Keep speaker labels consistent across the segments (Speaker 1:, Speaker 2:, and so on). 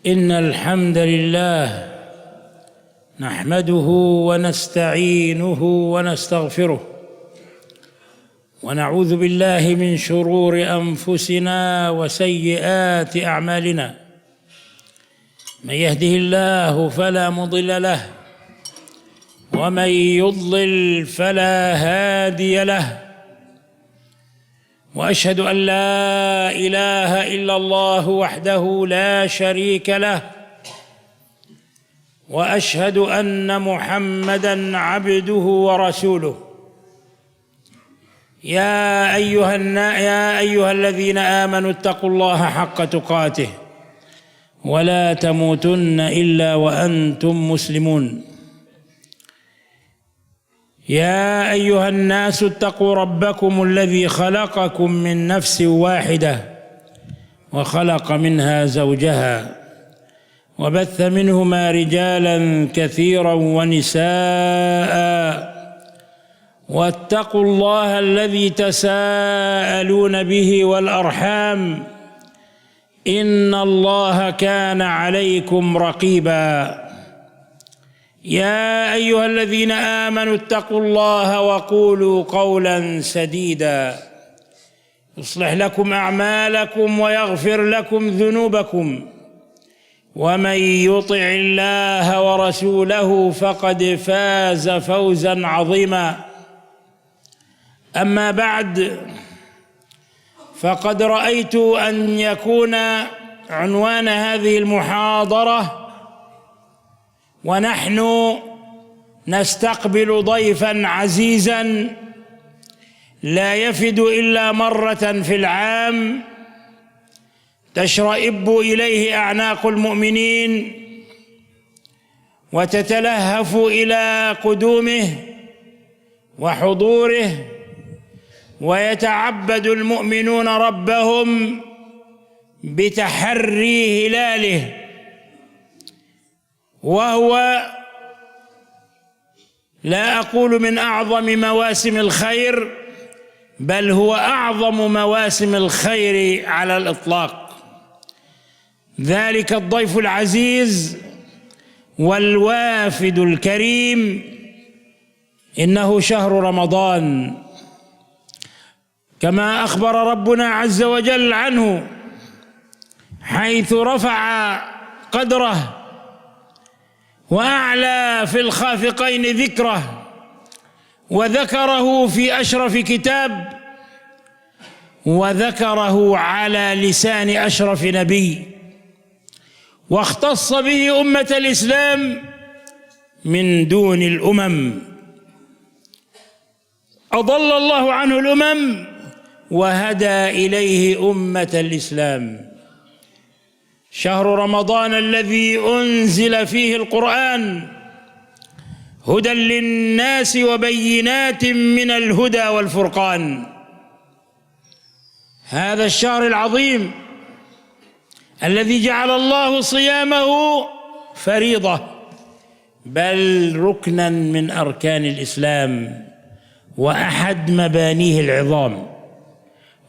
Speaker 1: إن الحمد لله نحمده ونستعينه ونستغفره ونعوذ بالله من شرور أنفسنا وسيئات أعمالنا. من يهده الله فلا مضل له ومن يضلل فلا هادي له، وأشهد أن لا إله إلا الله وحده لا شريك له، وأشهد أن محمدًا عبده ورسوله. يا أيها الذين آمنوا اتقوا الله حق تقاته ولا تموتن إلا وأنتم مسلمون. يا أيها الناس اتقوا ربكم الذي خلقكم من نفس واحدة وخلق منها زوجها وبث منهما رجالا كثيرا ونساء، واتقوا الله الذي تساءلون به والأرحام إن الله كان عليكم رقيبا. يا أيها الذين آمنوا اتقوا الله وقولوا قولا سديدا يصلح لكم أعمالكم ويغفر لكم ذنوبكم، ومن يطع الله ورسوله فقد فاز فوزا عظيما. أما بعد، فقد رأيت أن يكون عنوان هذه المحاضرة ونحن نستقبل ضيفا عزيزا لا يفد إلا مرة في العام تشرئب إليه أعناق المؤمنين وتتلهف إلى قدومه وحضوره، ويتعبد المؤمنون ربهم بتحري هلاله، وهو لا أقول من أعظم مواسم الخير، بل هو أعظم مواسم الخير على الإطلاق. ذلك الضيف العزيز والوافد الكريم إنه شهر رمضان، كما أخبر ربنا عز وجل عنه حيث رفع قدره وأعلى في الخافقين ذكره، وذكره في أشرف كتاب، وذكره على لسان أشرف نبي، واختص به أمة الإسلام من دون الأمم. أضل الله عنه الأمم وهدى إليه أمة الإسلام. شهر رمضان الذي أنزل فيه القرآن هدى للناس وبينات من الهدى والفرقان. هذا الشهر العظيم الذي جعل الله صيامه فريضة، بل ركنا من أركان الإسلام وأحد مبانيه العظام،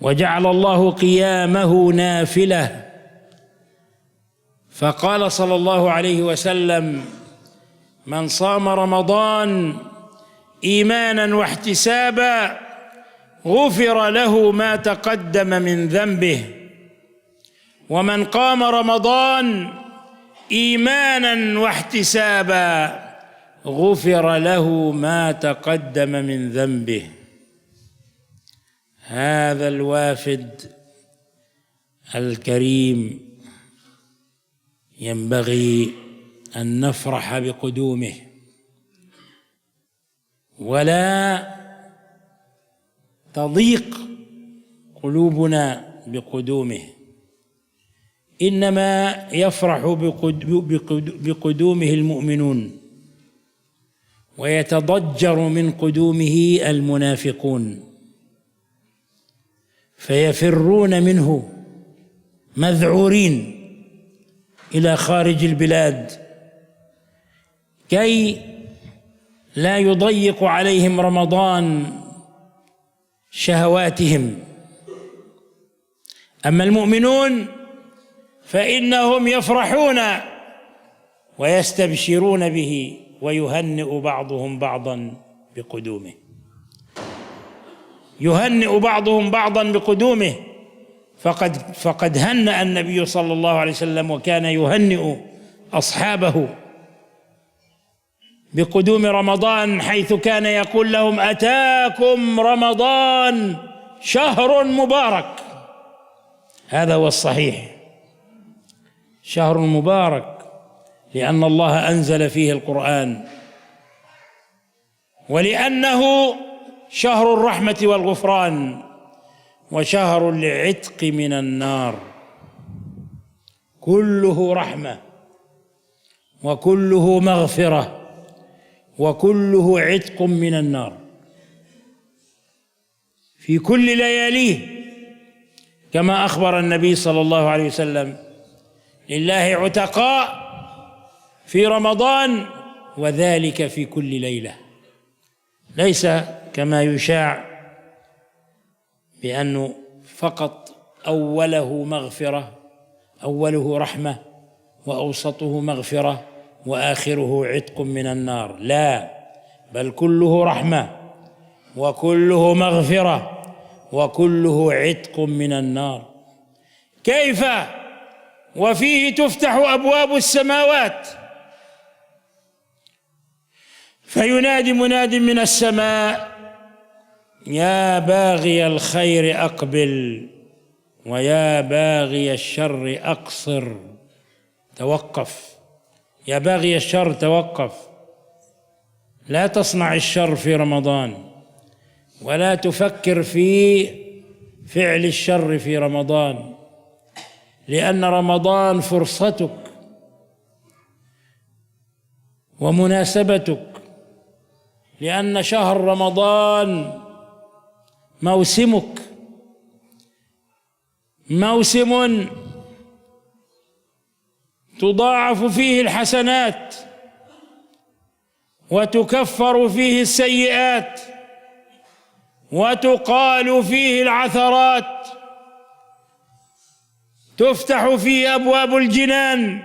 Speaker 1: وجعل الله قيامه نافلة. فقال صلى الله عليه وسلم: من صام رمضان إيمانا واحتسابا غفر له ما تقدم من ذنبه، ومن قام رمضان إيمانا واحتسابا غفر له ما تقدم من ذنبه. هذا الوافد الكريم ينبغي أن نفرح بقدومه ولا تضيق قلوبنا بقدومه، إنما يفرح بقدومه المؤمنون ويتضجر من قدومه المنافقون، فيفرون منه مذعورين إلى خارج البلاد كي لا يضيق عليهم رمضان شهواتهم. أما المؤمنون فإنهم يفرحون ويستبشرون به ويهنئ بعضهم بعضا بقدومه، يهنئ بعضهم بعضا بقدومه. فقد هنأ النبي صلى الله عليه وسلم وكان يهنئ أصحابه بقدوم رمضان، حيث كان يقول لهم: أتاكم رمضان شهر مبارك. هذا هو الصحيح، شهر مبارك، لأن الله أنزل فيه القرآن، ولأنه شهر الرحمة والغفران، وشهر العتق من النار، كله رحمة وكله مغفرة وكله عتق من النار في كل لياليه، كما أخبر النبي صلى الله عليه وسلم: لله عتقاء في رمضان وذلك في كل ليلة. ليس كما يشاع بأنه فقط أوله مغفرة، أوله رحمة وأوسطه مغفرة وآخره عتق من النار، لا، بل كله رحمة وكله مغفرة وكله عتق من النار. كيف وفيه تفتح أبواب السماوات فينادي مناد من السماء: يا باغي الخير أقبل ويا باغي الشر أقصر. توقف يا باغي الشر، توقف، لا تصنع الشر في رمضان، ولا تفكر في فعل الشر في رمضان، لأن رمضان فرصتك ومناسبتك، لأن شهر رمضان موسمك، موسم تضاعف فيه الحسنات وتكفر فيه السيئات وتقال فيه العثرات، تفتح فيه أبواب الجنان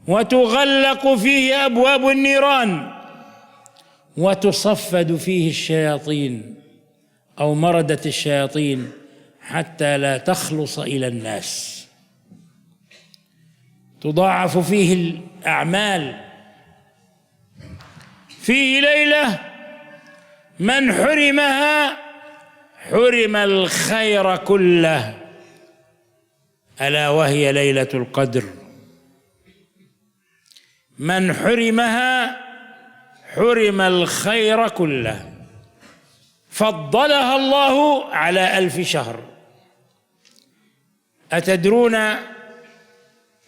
Speaker 1: وتغلق فيه أبواب النيران وتصفد فيه الشياطين أو مردة الشياطين حتى لا تخلص إلى الناس. تضاعف فيه الأعمال. فيه ليلة من حرمها حرم الخير كله، ألا وهي ليلة القدر. من حرمها حرم الخير كله، فضلها الله على 1000 شهر. أتدرون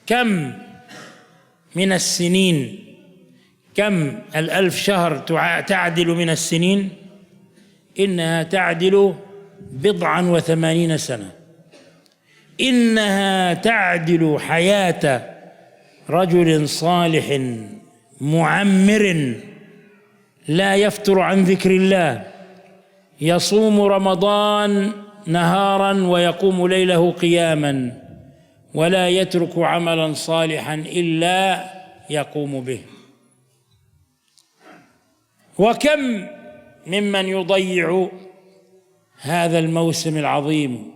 Speaker 1: كم من السنين، كم 1000 شهر تعدل من السنين؟ إنها تعدل 80 سنة. إنها تعدل حياة رجل صالح معمر لا يفتر عن ذكر الله، يصوم رمضان نهارا ويقوم ليله قياما، ولا يترك عملا صالحا إلا يقوم به. وكم ممن يضيع هذا الموسم العظيم،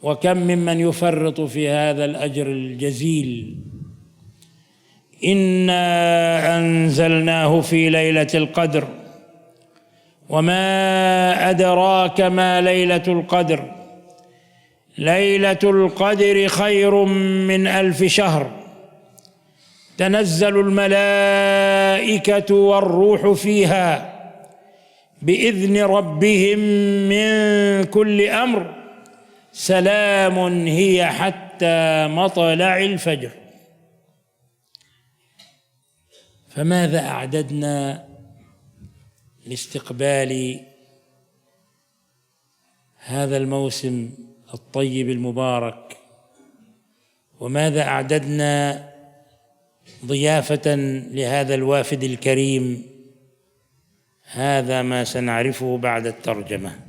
Speaker 1: وكم ممن يفرط في هذا الأجر الجزيل. إنا أنزلناه في ليلة القدر، وما أدراك ما ليلة القدر، ليلة القدر خير من 1000 شهر، تنزل الملائكة والروح فيها بإذن ربهم من كل أمر، سلام هي حتى مطلع الفجر. فماذا أعددنا لاستقبال هذا الموسم الطيب المبارك؟ وماذا أعددنا ضيافة لهذا الوافد الكريم؟ هذا ما سنعرفه بعد الترجمة.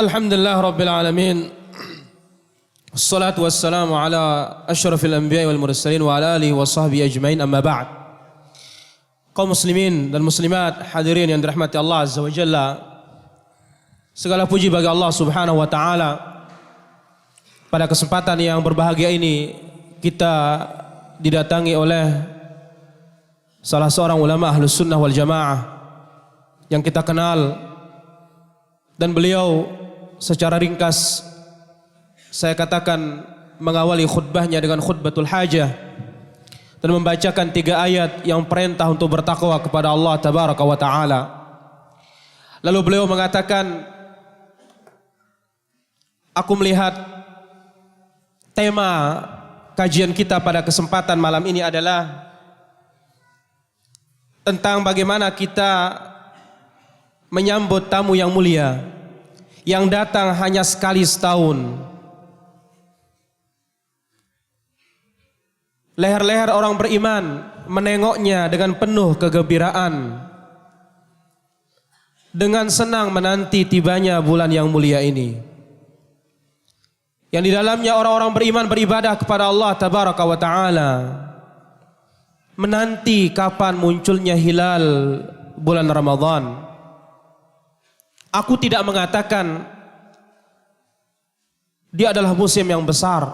Speaker 2: Alhamdulillah Rabbil Alamin. Assalatu wassalamu ala asyrafil anbiya wal mursalin wa ala alihi wa sahbihi ajmain, amma ba'd. Kaum muslimin dan muslimat hadirin yang dirahmati Allah Azza wa Jalla, segala puji bagi Allah Subhanahu wa taala. Pada kesempatan yang berbahagia ini kita didatangi oleh salah seorang ulama Ahlus Sunnah wal Jamaah yang kita kenal, dan beliau secara ringkas saya katakan mengawali khutbahnya dengan khutbatul hajah dan membacakan 3 ayat yang perintah untuk bertakwa kepada Allah Tabaraka wa Ta'ala. Lalu beliau mengatakan, aku melihat tema kajian kita pada kesempatan malam ini adalah tentang bagaimana kita menyambut tamu yang mulia yang datang hanya sekali setahun. Leher-leher orang beriman menengoknya dengan penuh kegembiraan, dengan senang menanti tibanya bulan yang mulia ini, yang di dalamnya orang-orang beriman beribadah kepada Allah Tabaraka wa Ta'ala, menanti kapan munculnya hilal bulan Ramadan. Aku tidak mengatakan dia adalah musim yang besar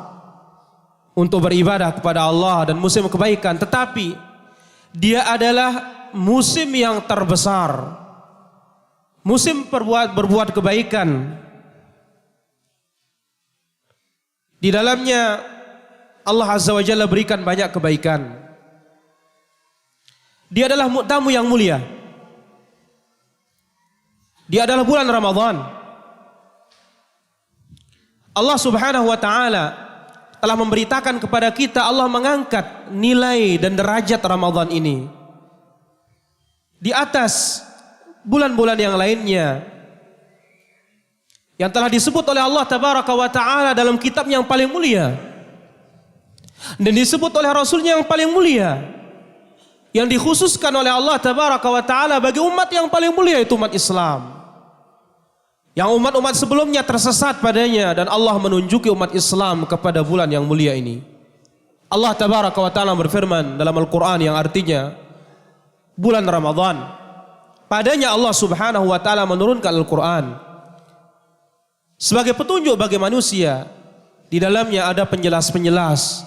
Speaker 2: untuk beribadah kepada Allah dan musim kebaikan, tetapi dia adalah musim yang terbesar, musim berbuat kebaikan. Di dalamnya Allah Azza wa Jalla berikan banyak kebaikan. Dia adalah tamu yang mulia. Dia adalah bulan Ramadan. Allah Subhanahu wa Ta'ala telah memberitakan kepada kita, Allah mengangkat nilai dan derajat Ramadan ini di atas bulan-bulan yang lainnya, yang telah disebut oleh Allah Tabaraka wa Ta'ala dalam kitab yang paling mulia dan disebut oleh Rasulnya yang paling mulia, yang dikhususkan oleh Allah Tabaraka wa Ta'ala bagi umat yang paling mulia, itu umat Islam, yang umat-umat sebelumnya tersesat padanya, dan Allah menunjuki umat Islam kepada bulan yang mulia ini. Allah Tabaraka wa Ta'ala berfirman dalam Al-Quran yang artinya bulan Ramadan. Padanya Allah Subhanahu wa Ta'ala menurunkan Al-Quran sebagai petunjuk bagi manusia. Di dalamnya ada penjelas-penjelas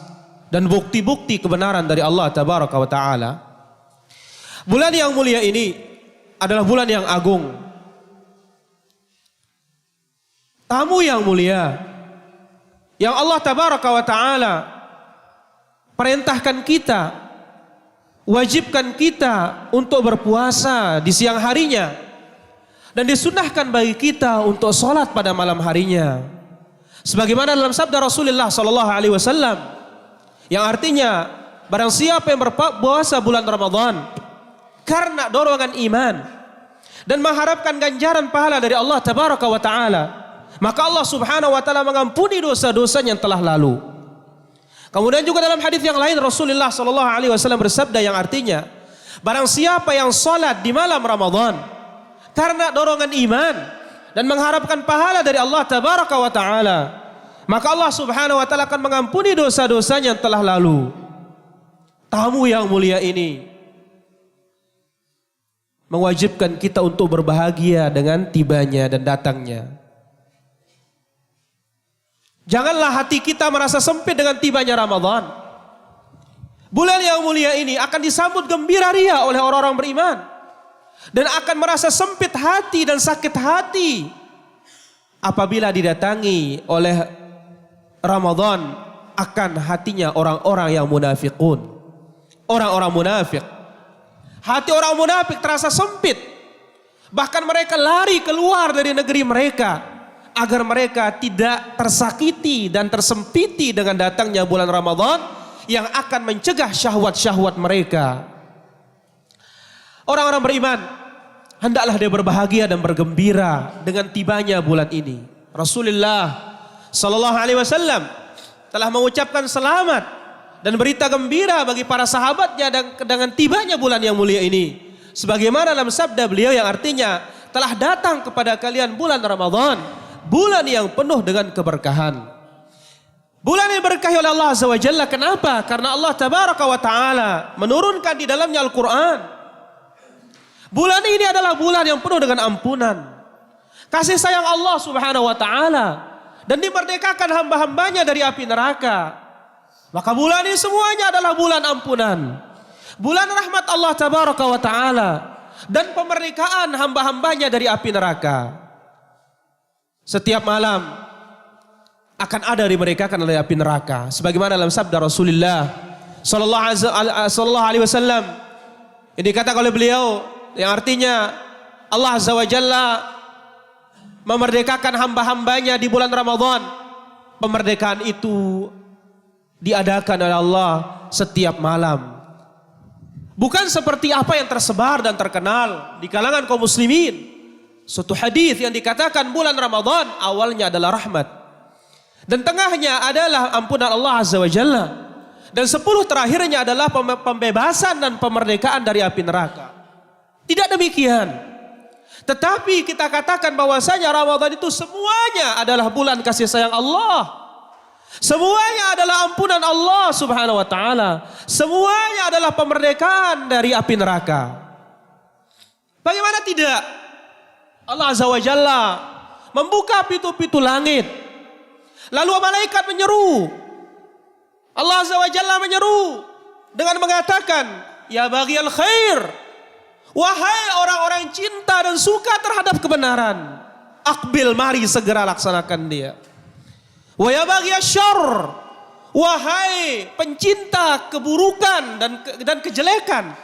Speaker 2: dan bukti-bukti kebenaran dari Allah Tabaraka wa Ta'ala. Bulan yang mulia ini adalah bulan yang agung, tamu yang mulia, yang Allah Tabaraka wa Ta'ala perintahkan kita, wajibkan kita untuk berpuasa di siang harinya, dan disunahkan bagi kita untuk sholat pada malam harinya, sebagaimana dalam sabda Rasulullah Sallallahu Alaihi Wasallam yang artinya, barang siapa yang berpuasa bulan Ramadan karena dorongan iman dan mengharapkan ganjaran pahala dari Allah Tabaraka wa Ta'ala, maka Allah Subhanahu wa Ta'ala mengampuni dosa-dosanya yang telah lalu. Kemudian juga dalam hadis yang lain Rasulullah Sallallahu Alaihi Wasallam bersabda yang artinya, barang siapa yang salat di malam Ramadan karena dorongan iman dan mengharapkan pahala dari Allah Tabaraka wa Ta'ala, maka Allah Subhanahu wa Ta'ala akan mengampuni dosa-dosanya yang telah lalu. Tamu yang mulia ini mewajibkan kita untuk berbahagia dengan tibanya dan datangnya. Janganlah hati kita merasa sempit dengan tibanya Ramadan. Bulan yang mulia ini akan disambut gembira ria oleh orang-orang beriman, dan akan merasa sempit hati dan sakit hati apabila didatangi oleh Ramadan akan hatinya orang-orang yang munafikun, orang-orang munafik. Hati orang munafik terasa sempit, bahkan mereka lari keluar dari negeri mereka agar mereka tidak tersakiti dan tersempiti dengan datangnya bulan Ramadan yang akan mencegah syahwat-syahwat mereka. Orang-orang beriman hendaklah dia berbahagia dan bergembira dengan tibanya bulan ini. Rasulullah Sallallahu Alaihi Wasallam telah mengucapkan selamat dan berita gembira bagi para sahabatnya dengan tibanya bulan yang mulia ini, sebagaimana dalam sabda beliau yang artinya, telah datang kepada kalian bulan Ramadan bulan yang penuh dengan keberkahan. Bulan yang berkahi oleh Allah Azza wa Jalla. Kenapa? Karena Allah Tabaraka wa Ta'ala menurunkan di dalamnya Al-Quran. Bulan ini adalah bulan yang penuh dengan ampunan, kasih sayang Allah Subhanahu wa Ta'ala, dan dimerdekakan hamba-hambanya dari api neraka. Maka bulan ini semuanya adalah bulan ampunan, bulan rahmat Allah Tabaraka wa Ta'ala, dan pemerdekaan hamba-hambanya dari api neraka. Setiap malam akan ada dimerdekakan oleh api neraka, sebagaimana dalam sabda Rasulullah sallallahu alaihi wasallam yang dikatakan oleh beliau, yang artinya Allah Azza wa Jalla memerdekakan hamba-hambanya di bulan Ramadan. Pemerdekaan itu diadakan oleh Allah setiap malam. Bukan seperti apa yang tersebar dan terkenal di kalangan kaum muslimin. Suatu hadis yang dikatakan bulan Ramadan awalnya adalah rahmat, dan tengahnya adalah ampunan Allah Azza wa Jalla, dan 10 terakhirnya adalah pembebasan dan pemerdekaan dari api neraka. Tidak demikian. Tetapi kita katakan bahwasanya Ramadan itu semuanya adalah bulan kasih sayang Allah. Semuanya adalah ampunan Allah Subhanahu wa Ta'ala. Semuanya adalah pemerdekaan dari api neraka. Bagaimana tidak? Allah Azza wa Jalla membuka pintu-pintu langit. Lalu malaikat menyeru. Allah Azza wa Jalla menyeru dengan mengatakan, ya baghiyal khair, wahai orang-orang cinta dan suka terhadap kebenaran, akbil, mari segera laksanakan dia. Wa ya baghiyasy syarr, wahai pencinta keburukan dan kejelekan,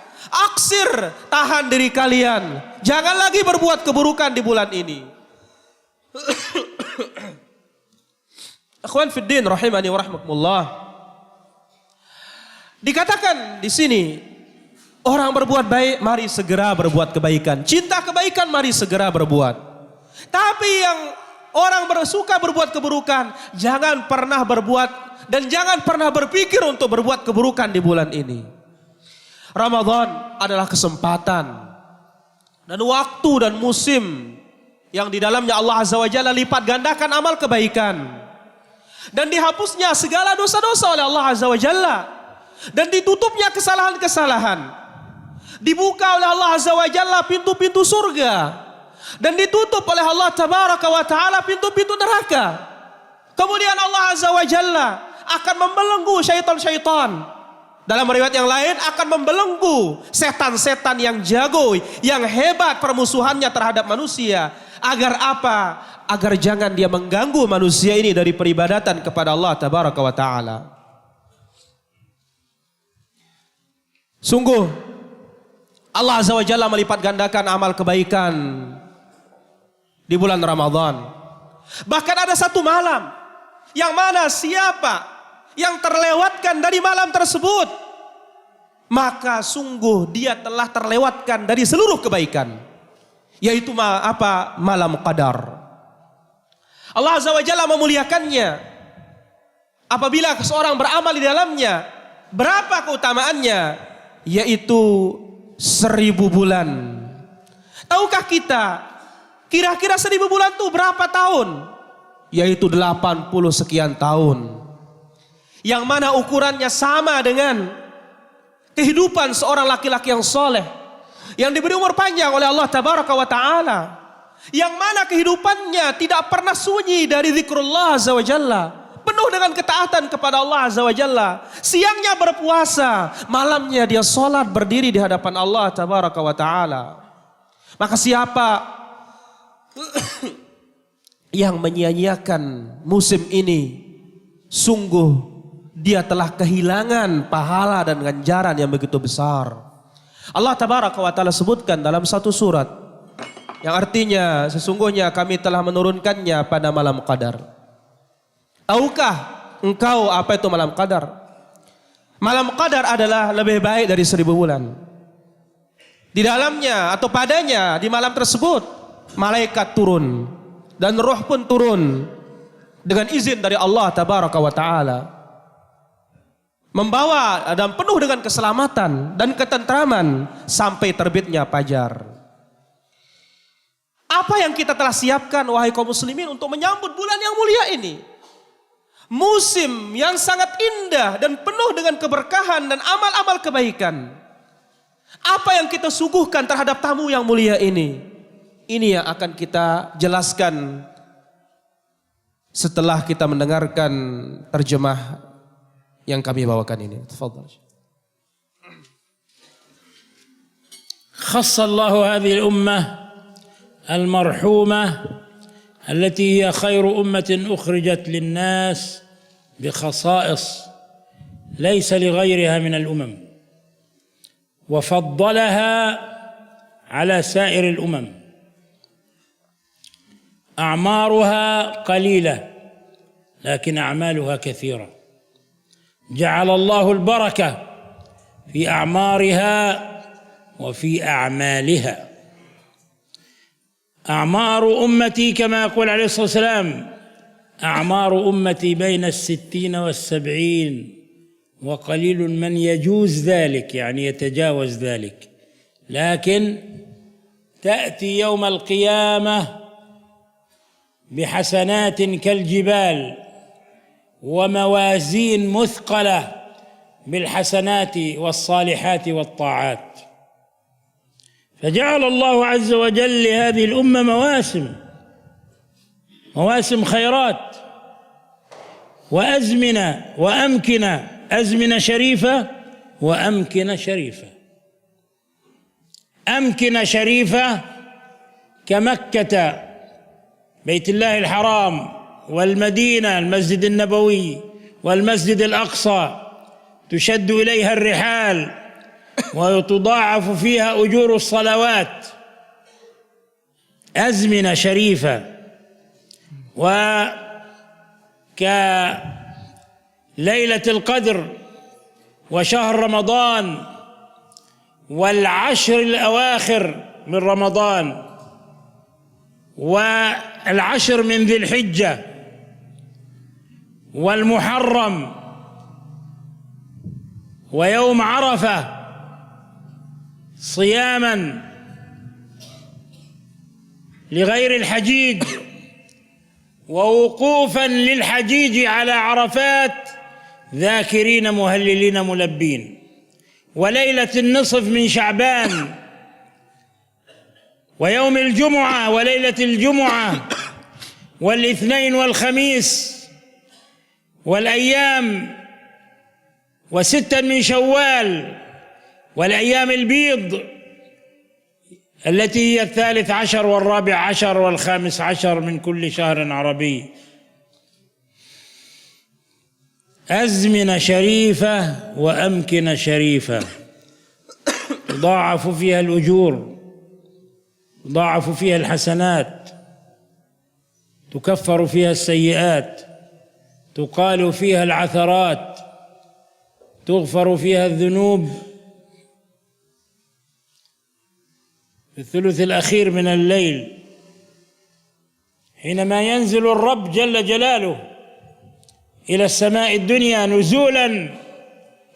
Speaker 2: aksir, tahan diri kalian, jangan lagi berbuat keburukan di bulan ini. Akhwan fiddin rahimani wa rahmakumullah. Dikatakan di sini, orang berbuat baik, mari segera berbuat kebaikan. Cinta kebaikan, mari segera berbuat. Tapi yang orang bersuka berbuat keburukan, jangan pernah berbuat dan jangan pernah berpikir untuk berbuat keburukan di bulan ini. Ramadan adalah kesempatan dan waktu dan musim yang di dalamnya Allah Azza wa Jalla lipat gandakan amal kebaikan, dan dihapusnya segala dosa-dosa oleh Allah Azza wa Jalla, dan ditutupnya kesalahan-kesalahan. Dibuka oleh Allah Azza wa Jalla pintu-pintu surga, dan ditutup oleh Allah Tabaraka wa Ta'ala pintu-pintu neraka. Kemudian Allah Azza wa Jalla akan membelenggu syaitan-syaitan. Dalam riwayat yang lain akan membelenggu setan-setan yang jago, yang hebat permusuhannya terhadap manusia. Agar apa? Agar jangan dia mengganggu manusia ini dari peribadatan kepada Allah Tabaraka wa Ta'ala. Sungguh Allah Azza wa Jalla melipat gandakan amal kebaikan di bulan Ramadan. Bahkan ada satu malam yang mana siapa yang terlewatkan dari malam tersebut, maka sungguh dia telah terlewatkan dari seluruh kebaikan, yaitu malam Qadar. Allah Azza wa Jalla memuliakannya apabila seseorang beramal di dalamnya. Berapa keutamaannya? Yaitu 1000 bulan. Tahukah kita kira-kira 1000 bulan itu berapa tahun? Yaitu 80 sekian tahun. Yang mana ukurannya sama dengan kehidupan seorang laki-laki yang soleh, yang diberi umur panjang oleh Allah Tabaraka wa Ta'ala, yang mana kehidupannya tidak pernah sunyi dari zikrullah Azza wa Jalla, penuh dengan ketaatan kepada Allah Azza wa Jalla. Siangnya berpuasa, malamnya dia sholat berdiri di hadapan Allah Tabaraka wa Ta'ala. Maka siapa yang menyia-nyiakan musim ini, sungguh dia telah kehilangan pahala dan ganjaran yang begitu besar. Allah Tabaraka wa Ta'ala sebutkan dalam satu surat yang artinya sesungguhnya kami telah menurunkannya pada malam Qadar. Tahukah engkau apa itu malam Qadar? Malam Qadar adalah lebih baik dari 1000 bulan. Di dalamnya atau padanya di malam tersebut malaikat turun dan roh pun turun dengan izin dari Allah Tabaraka wa Ta'ala, membawa dan penuh dengan keselamatan dan ketentraman sampai terbitnya fajar. Apa yang kita telah siapkan wahai kaum muslimin untuk menyambut bulan yang mulia ini? Musim yang sangat indah dan penuh dengan keberkahan dan amal-amal kebaikan. Apa yang kita suguhkan terhadap tamu yang mulia ini? Ini yang akan kita jelaskan setelah kita mendengarkan terjemah yang kami bawakan ini. Tafadhal.
Speaker 1: خص الله هذه الأمة المرحومة التي هي خير أمة أخرجت للناس بخصائص ليس لغيرها من الأمم، وفضلها على سائر الأمم. أعمارها قليلة لكن أعمالها كثيرة. جعل الله البركة في أعمارها وفي أعمالها. أعمار أمتي كما يقول عليه الصلاة والسلام: أعمار أمتي بين 60 و70 وقليل من يجوز ذلك، يعني يتجاوز ذلك، لكن تأتي يوم القيامة بحسنات كالجبال وموازين مثقلة بالحسنات والصالحات والطاعات. فجعل الله عز وجل لهذه الأمة مواسم خيرات وأزمنة وأمكنة، أزمنة شريفة وأمكنة شريفة. أمكنة شريفة كمكة بيت الله الحرام والمدينة المسجد النبوي والمسجد الأقصى، تشد إليها الرحال وتضاعف فيها أجور الصلوات. أزمنة شريفة. وكليلة القدر وشهر رمضان والعشر الأواخر من رمضان والعشر من ذي الحجة والمحرم ويوم عرفة صياما لغير الحجيج ووقوفا للحجيج على عرفات ذاكرين مهللين ملبين، وليلة النصف من شعبان ويوم الجمعة وليلة الجمعة والاثنين والخميس والأيام وستا من شوال والأيام البيض التي هي 13 و14 و15 من كل شهر عربي. أزمنة شريفة وأمكنة شريفة تضاعف فيها الأجور، تضاعف فيها الحسنات، تكفر فيها السيئات، تقال فيها العثرات، تغفر فيها الذنوب في الثلث الأخير من الليل حينما ينزل الرب جل جلاله إلى السماء الدنيا نزولا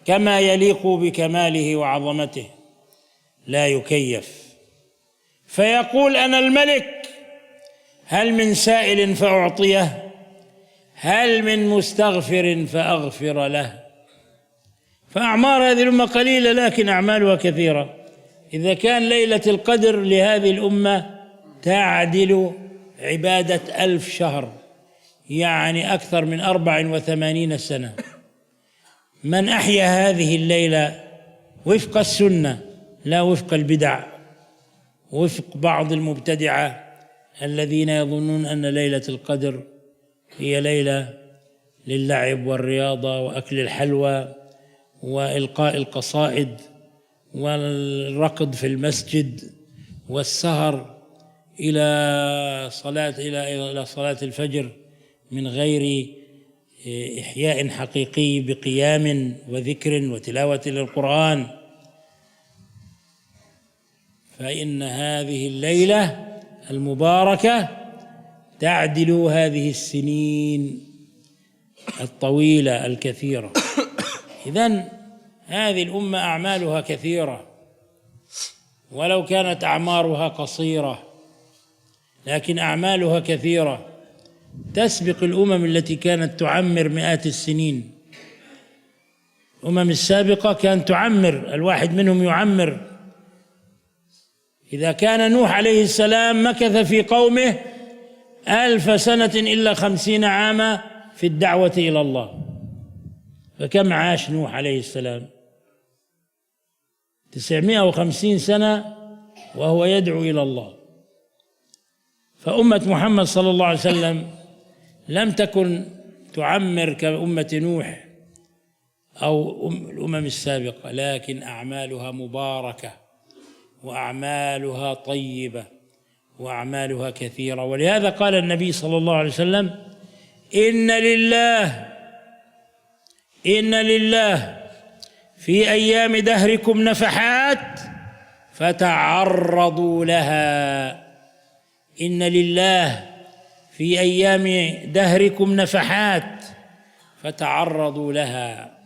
Speaker 1: كما يليق بكماله وعظمته لا يكيف، فيقول: أنا الملك، هل من سائل فأعطيه، هل من مستغفر فأغفر له. فأعمار هذه الأمة قليلة لكن أعمالها كثيرة. إذا كان ليلة القدر لهذه الأمة تعدل عبادة 1000 شهر، يعني أكثر من 84 سنة، من أحيا هذه الليلة وفق السنة لا وفق البدع، وفق بعض المبتدعة الذين يظنون أن ليلة القدر هي ليلة للعب والرياضة وأكل الحلوى وإلقاء القصائد والركض في المسجد والسهر إلى صلاة الفجر من غير إحياء حقيقي بقيام وذكر وتلاوة للقرآن. فإن هذه الليلة المباركة تعدل هذه السنين الطويلة الكثيرة. إذن هذه الأمة أعمالها كثيرة ولو كانت أعمارها قصيرة، لكن أعمالها كثيرة تسبق الأمم التي كانت تعمر مئات السنين. الأمم السابقة كانت تعمر، الواحد منهم يعمر. إذا كان نوح عليه السلام مكث في قومه 1000 سنة إلا 50 عاما في الدعوة إلى الله، فكم عاش نوح عليه السلام؟ 950 سنة وهو يدعو إلى الله. فأمة محمد صلى الله عليه وسلم لم تكن تعمر كأمة نوح أو الأمم السابقة، لكن أعمالها مباركة وأعمالها طيبة وأعمالها كثيرة. ولهذا قال النبي صلى الله عليه وسلم: إن لله في أيام دهركم نفحات فتعرضوا لها. إن لله في أيام دهركم نفحات فتعرضوا لها.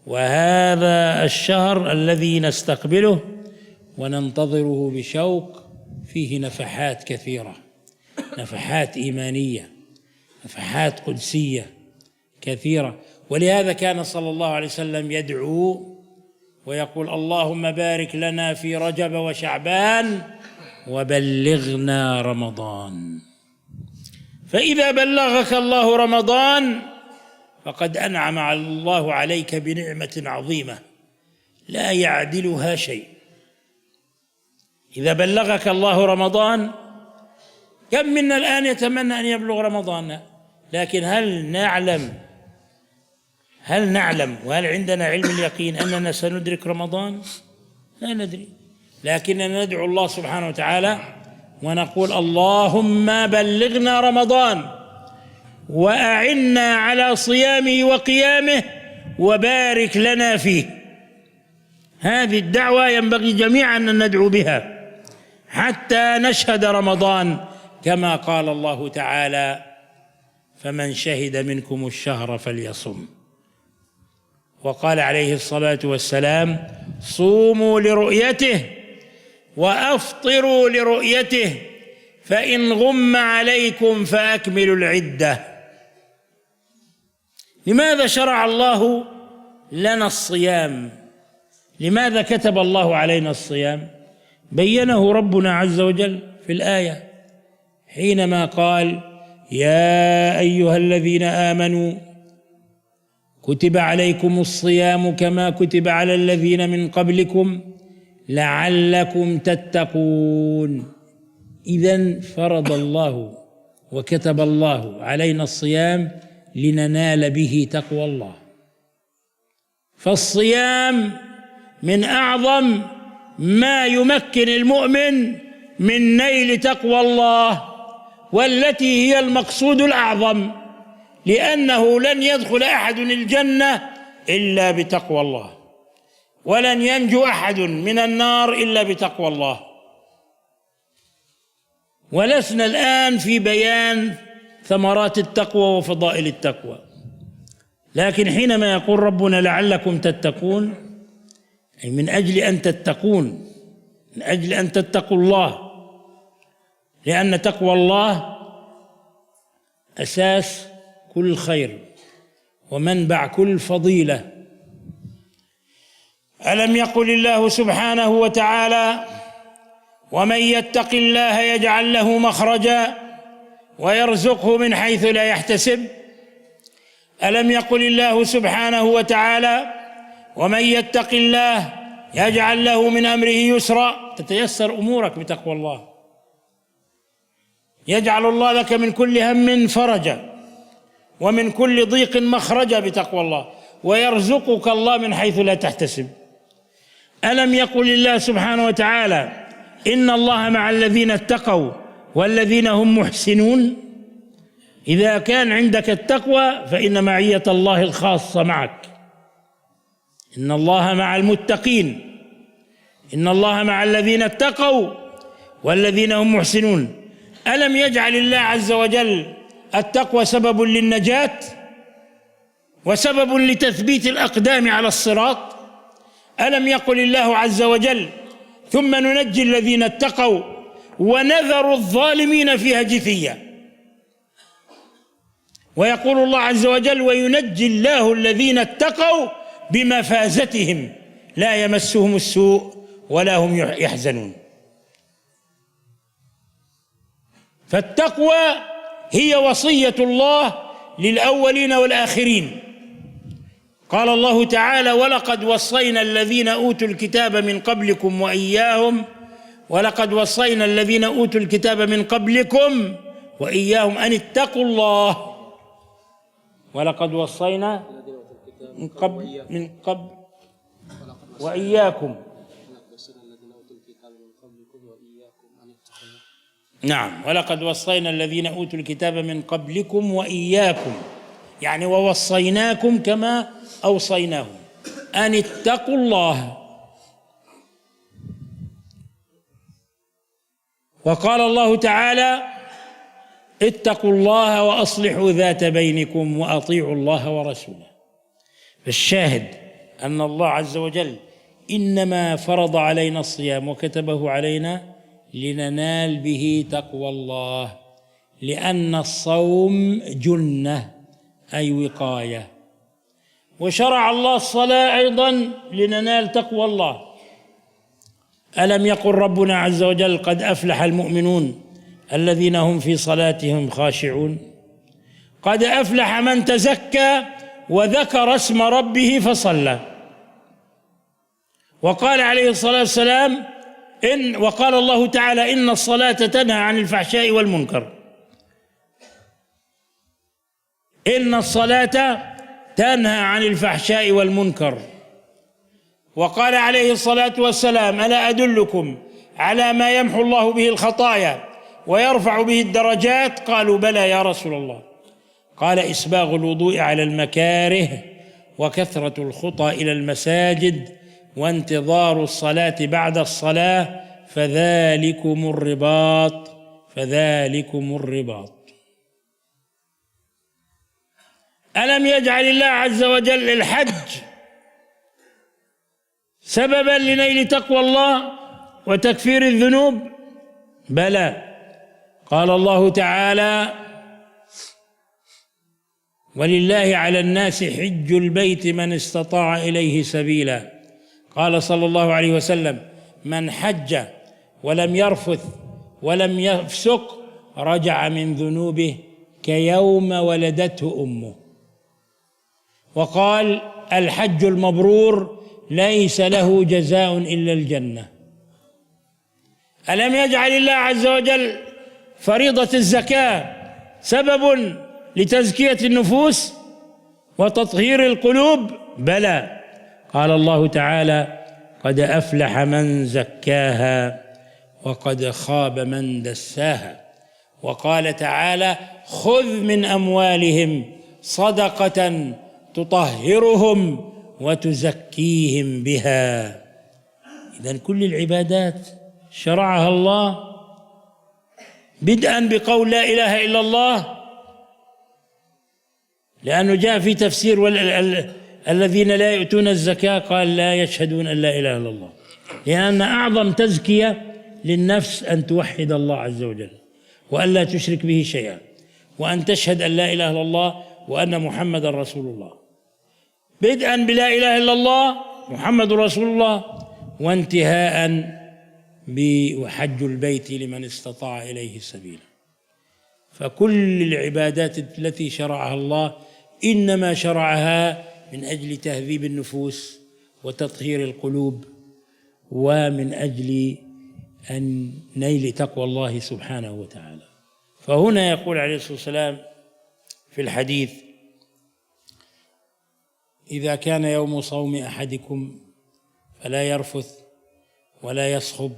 Speaker 1: وهذا الشهر الذي نستقبله وننتظره بشوق فيه نفحات كثيرة، نفحات إيمانية، نفحات قدسية كثيرة. ولهذا كان صلى الله عليه وسلم يدعو ويقول: اللهم بارك لنا في رجب وشعبان وبلغنا رمضان. فإذا بلغك الله رمضان فقد أنعم الله عليك بنعمة عظيمة لا يعدلها شيء. إذا بلغك الله رمضان، كم منا الآن يتمنى أن يبلغ رمضان؟ لكن هل نعلم وهل عندنا علم اليقين أننا سندرك رمضان؟ لا ندري، لكننا ندعو الله سبحانه وتعالى ونقول: اللهم بلغنا رمضان وأعنا على صيامه وقيامه وبارك لنا فيه. هذه الدعوة ينبغي جميعا أن ندعو بها حتى نشهد رمضان، كما قال الله تعالى: فمن شهد منكم الشهر فليصم. وقال عليه الصلاة والسلام: صوموا لرؤيته وأفطروا لرؤيته فإن غم عليكم فأكملوا العدة. لماذا شرع الله لنا الصيام؟ لماذا كتب الله علينا الصيام؟ بينه ربنا عز وجل في الآية حينما قال: يا أيها الذين آمنوا كتب عليكم الصيام كما كتب على الذين من قبلكم لعلكم تتقون. إذن فرض الله وكتب الله علينا الصيام لننال به تقوى الله. فالصيام من أعظم ما يمكن المؤمن من نيل تقوى الله، والتي هي المقصود الأعظم، لأنه لن يدخل أحد الجنة إلا بتقوى الله، ولن ينجو أحد من النار إلا بتقوى الله. ولسنا الآن في بيان ثمرات التقوى وفضائل التقوى، لكن حينما يقول ربنا لعلكم تتقون، أي من أجل أن تتقون، من أجل أن تتقوا الله، لأن تقوى الله أساس كل خير ومنبع كل فضيلة. ألم يقل الله سبحانه وتعالى: ومن يتق الله يجعل له مخرجا ويرزقه من حيث لا يحتسب؟ ألم يقل الله سبحانه وتعالى: ومن يتق الله يجعل له من أمره يسرا؟ تتيسر أمورك بتقوى الله. يجعل الله لك من كل هم فرجا ومن كل ضيق مخرجا بتقوى الله، ويرزقك الله من حيث لا تحتسب. ألم يقل الله سبحانه وتعالى: إن الله مع الذين اتقوا والذين هم محسنون؟ إذا كان عندك التقوى فإن معية الله الخاصة معك. إن الله مع المتقين، إن الله مع الذين اتقوا والذين هم محسنون. ألم يجعل الله عز وجل التقوى سبب للنجاة وسبب لتثبيت الأقدام على الصراط؟ ألم يقل الله عز وجل: ثم ننجي الذين اتقوا ونذر الظالمين فيها جثيا. ويقول الله عز وجل: وينجي الله الذين اتقوا بمفازتهم لا يمسهم السوء ولا هم يحزنون. فالتقوى هي وصية الله للأولين والآخرين. قال الله تعالى: ولقد وصينا الذين أوتوا الكتاب من قبلكم وإياهم ولقد وصينا الذين أوتوا الكتاب من قبلكم وإياهم أن اتقوا الله. ولقد وصينا من قبل وإياكم. نعم، ولقد وصينا الذين أوتوا الكتاب من قبلكم وإياكم، يعني ووصيناكم كما أوصيناهم أن اتقوا الله. وقال الله تعالى: اتقوا الله وأصلحوا ذات بينكم وأطيعوا الله ورسوله. فالشاهد أن الله عز وجل إنما فرض علينا الصيام وكتبه علينا لننال به تقوى الله، لأن الصوم جنة أي وقاية. وشرع الله الصلاة أيضا لننال تقوى الله. ألم يقل ربنا عز وجل: قد أفلح المؤمنون الذين هم في صلاتهم خاشعون. قد أفلح من تزكى وذكر اسم ربه فصلى. وقال عليه الصلاة والسلام وقال الله تعالى: إن الصلاة تنهى عن الفحشاء والمنكر. إن الصلاة تنهى عن الفحشاء والمنكر. وقال عليه الصلاة والسلام: ألا أدلكم على ما يمحو الله به الخطايا ويرفع به الدرجات؟ قالوا: بلى يا رسول الله. قال: إسباغ الوضوء على المكاره وكثرة الخطى إلى المساجد وانتظار الصلاة بعد الصلاة فذلكم الرباط. ألم يجعل الله عز وجل الحج سببا لنيل تقوى الله وتكفير الذنوب؟ بلى. قال الله تعالى: ولله على الناس حج البيت من استطاع إليه سبيلا. قال صلى الله عليه وسلم: من حج ولم يرفث ولم يفسق رجع من ذنوبه كيوم ولدته أمه. وقال: الحج المبرور ليس له جزاء إلا الجنة. ألم يجعل الله عز وجل فريضة الزكاة سبب لتزكية النفوس وتطهير القلوب؟ بلى. قال الله تعالى: قد أفلح من زكاها وقد خاب من دساها. وقال تعالى: خذ من أموالهم صدقة تطهرهم وتزكيهم بها. إذن كل العبادات شرعها الله بدءا بقول لا إله إلا الله، لأنه جاء في تفسير الذين لا يؤتون الزكاة قال: لا يشهدون أن لا إله إلا الله، لأن أعظم تزكية للنفس أن توحد الله عز وجل وأن لا تشرك به شيئا، وأن تشهد أن لا إله إلا الله وأن محمد رسول الله. بدءا بلا إله إلا الله محمد رسول الله، وانتهاء بحج البيت لمن استطاع إليه سبيلا. فكل العبادات التي شرعها الله إنما شرعها من أجل تهذيب النفوس وتطهير القلوب ومن أجل أن نيل تقوى الله سبحانه وتعالى. فهنا يقول عليه الصلاة والسلام في الحديث: إذا كان يوم صوم أحدكم فلا يرفث ولا يصخب،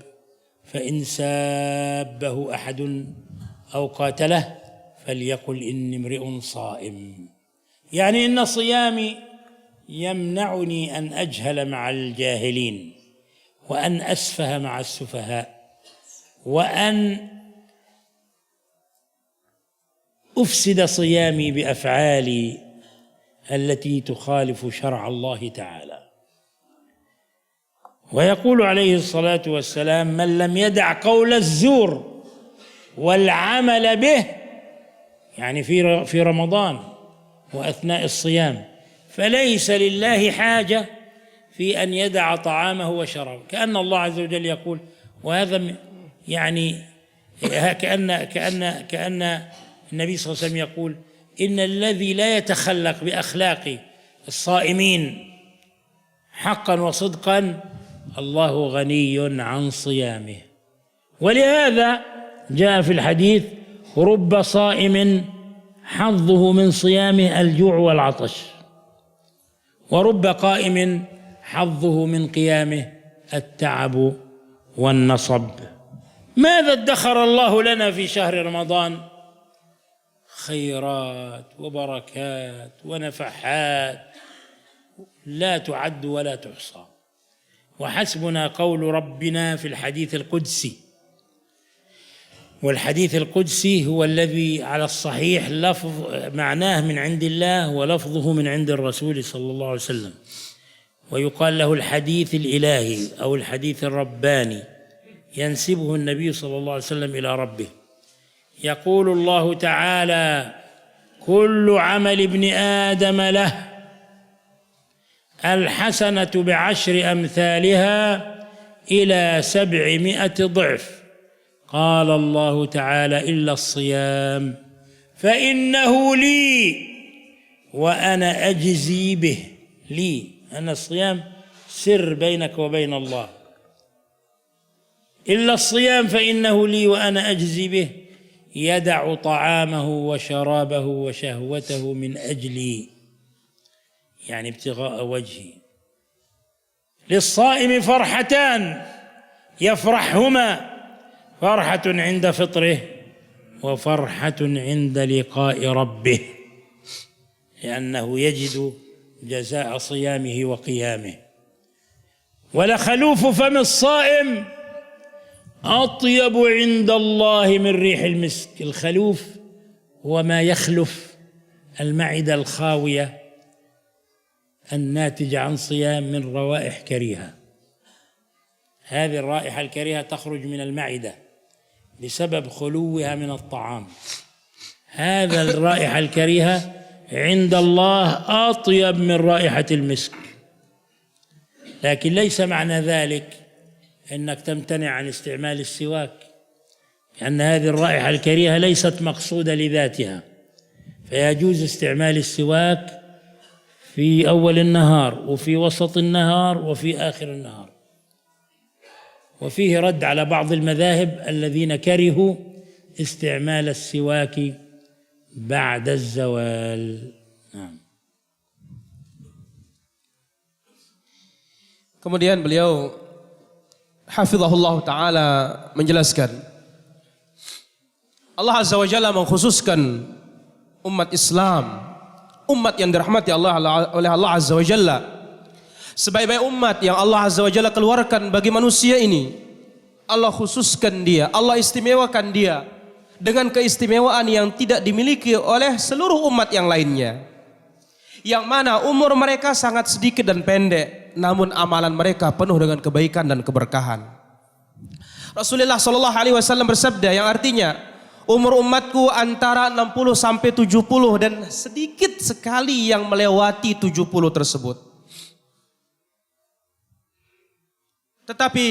Speaker 1: فإن سابه أحد أو قاتله فليقل إني امرئ صائم. يعني إن صيامي يمنعني أن أجهل مع الجاهلين وأن أسفه مع السفهاء وأن أفسد صيامي بأفعالي التي تخالف شرع الله تعالى. ويقول عليه الصلاة والسلام: من لم يدع قول الزور والعمل به، يعني في رمضان وأثناء الصيام، فليس لله حاجة في أن يدع طعامه وشرابه. كأن الله عز وجل يقول، وهذا يعني كأن النبي صلى الله عليه وسلم يقول: إن الذي لا يتخلق بأخلاق الصائمين حقا وصدقا الله غني عن صيامه. ولهذا جاء في الحديث: رب صائم حظه من صيامه الجوع والعطش، ورب قائم حظه من قيامه التعب والنصب. ماذا ادخر الله لنا في شهر رمضان؟ خيرات وبركات ونفحات لا تعد ولا تحصى. وحسبنا قول ربنا في الحديث القدسي، والحديث القدسي هو الذي على الصحيح لفظ معناه من عند الله ولفظه من عند الرسول صلى الله عليه وسلم، ويقال له الحديث الإلهي أو الحديث الرباني، ينسبه النبي صلى الله عليه وسلم إلى ربه. يقول الله تعالى: كل عمل ابن آدم له الحسنة بعشر أمثالها إلى 700 ضعف. قال الله تعالى: إلا الصيام فإنه لي وأنا أجزي به. لي، أن الصيام سر بينك وبين الله. إلا الصيام فإنه لي وأنا أجزي به، يدع طعامه وشرابه وشهوته من أجلي، يعني ابتغاء وجهي. للصائم فرحتان يفرحهما: فرحة عند فطره وفرحة عند لقاء ربه، لأنه يجد جزاء صيامه وقيامه. ولخلوف فم الصائم أطيب عند الله من ريح المسك. الخلوف هو ما يخلف المعدة الخاوية الناتج عن صيام من روائح كريهة. هذه الرائحة الكريهة تخرج من المعدة بسبب خلوها من الطعام. هذا الرائحة الكريهة عند الله أطيب من رائحة المسك. لكن ليس معنى ذلك أنك تمتنع عن استعمال السواك، لأن هذه الرائحة الكريهة ليست مقصودة لذاتها، فيجوز استعمال السواك في أول النهار وفي وسط النهار وفي آخر النهار. وفيه رد على بعض المذاهب الذين كرهوا استعمال السواك بعد الزوال. نعم.
Speaker 2: Kemudian beliau hafizahullah ta'ala menjelaskan, Allah Azza wa Jalla mengkhususkan umat Islam, umat yang dirahmati oleh Allah Azza wa Jalla, sebaik-baik umat yang Allah Azza wa Jalla keluarkan bagi manusia ini. Allah khususkan dia, Allah istimewakan dia dengan keistimewaan yang tidak dimiliki oleh seluruh umat yang lainnya, yang mana umur mereka sangat sedikit dan pendek, namun amalan mereka penuh dengan kebaikan dan keberkahan. Rasulullah sallallahu alaihi wasallam bersabda yang artinya, umur umatku antara 60 sampai 70 dan sedikit sekali yang melewati 70 tersebut. Tetapi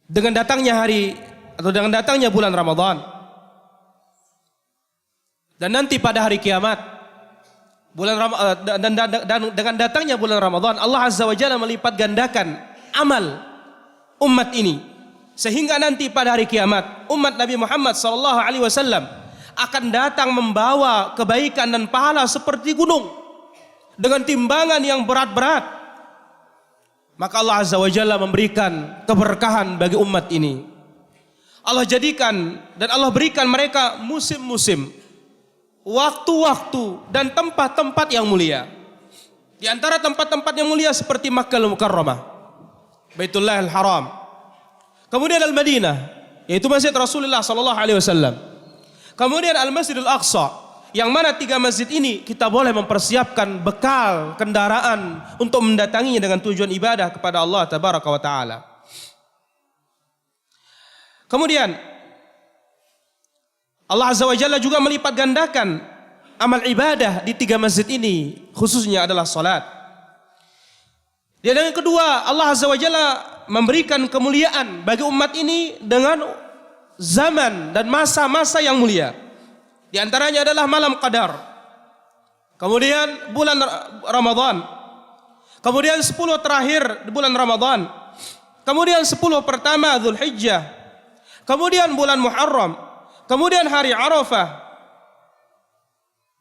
Speaker 2: dengan datangnya hari atau dengan datangnya bulan Ramadan dan nanti pada hari kiamat, dan dengan datangnya bulan Ramadan, Allah Azza wa Jalla melipat gandakan amal umat ini, sehingga nanti pada hari kiamat umat Nabi Muhammad SAW akan datang membawa kebaikan dan pahala seperti gunung dengan timbangan yang berat-berat. Maka Allah Azza wa Jalla memberikan keberkahan bagi umat ini. Allah jadikan dan Allah berikan mereka musim-musim, waktu-waktu dan tempat-tempat yang mulia. Di antara tempat-tempat yang mulia seperti Makkah Al-Mukarramah, Baitullahil Haram, kemudian Al-Madinah, yaitu Masjid Rasulullah sallallahu alaihi wasallam, kemudian Al-Masjidil Aqsa, yang mana 3 masjid ini kita boleh mempersiapkan bekal kendaraan untuk mendatanginya dengan tujuan ibadah kepada Allah tabaraka wa taala. Kemudian Allah Azza wa Jalla juga melipat gandakan amal ibadah di 3 masjid ini, khususnya adalah salat. Dan yang kedua, Allah Azza wa Jalla memberikan kemuliaan bagi umat ini dengan zaman dan masa-masa yang mulia. Di antaranya adalah malam Qadar. Kemudian bulan Ramadan. Kemudian 10 terakhir di bulan Ramadan. Kemudian 10 pertama Dzulhijjah. Kemudian bulan Muharram. Kemudian hari Arafah.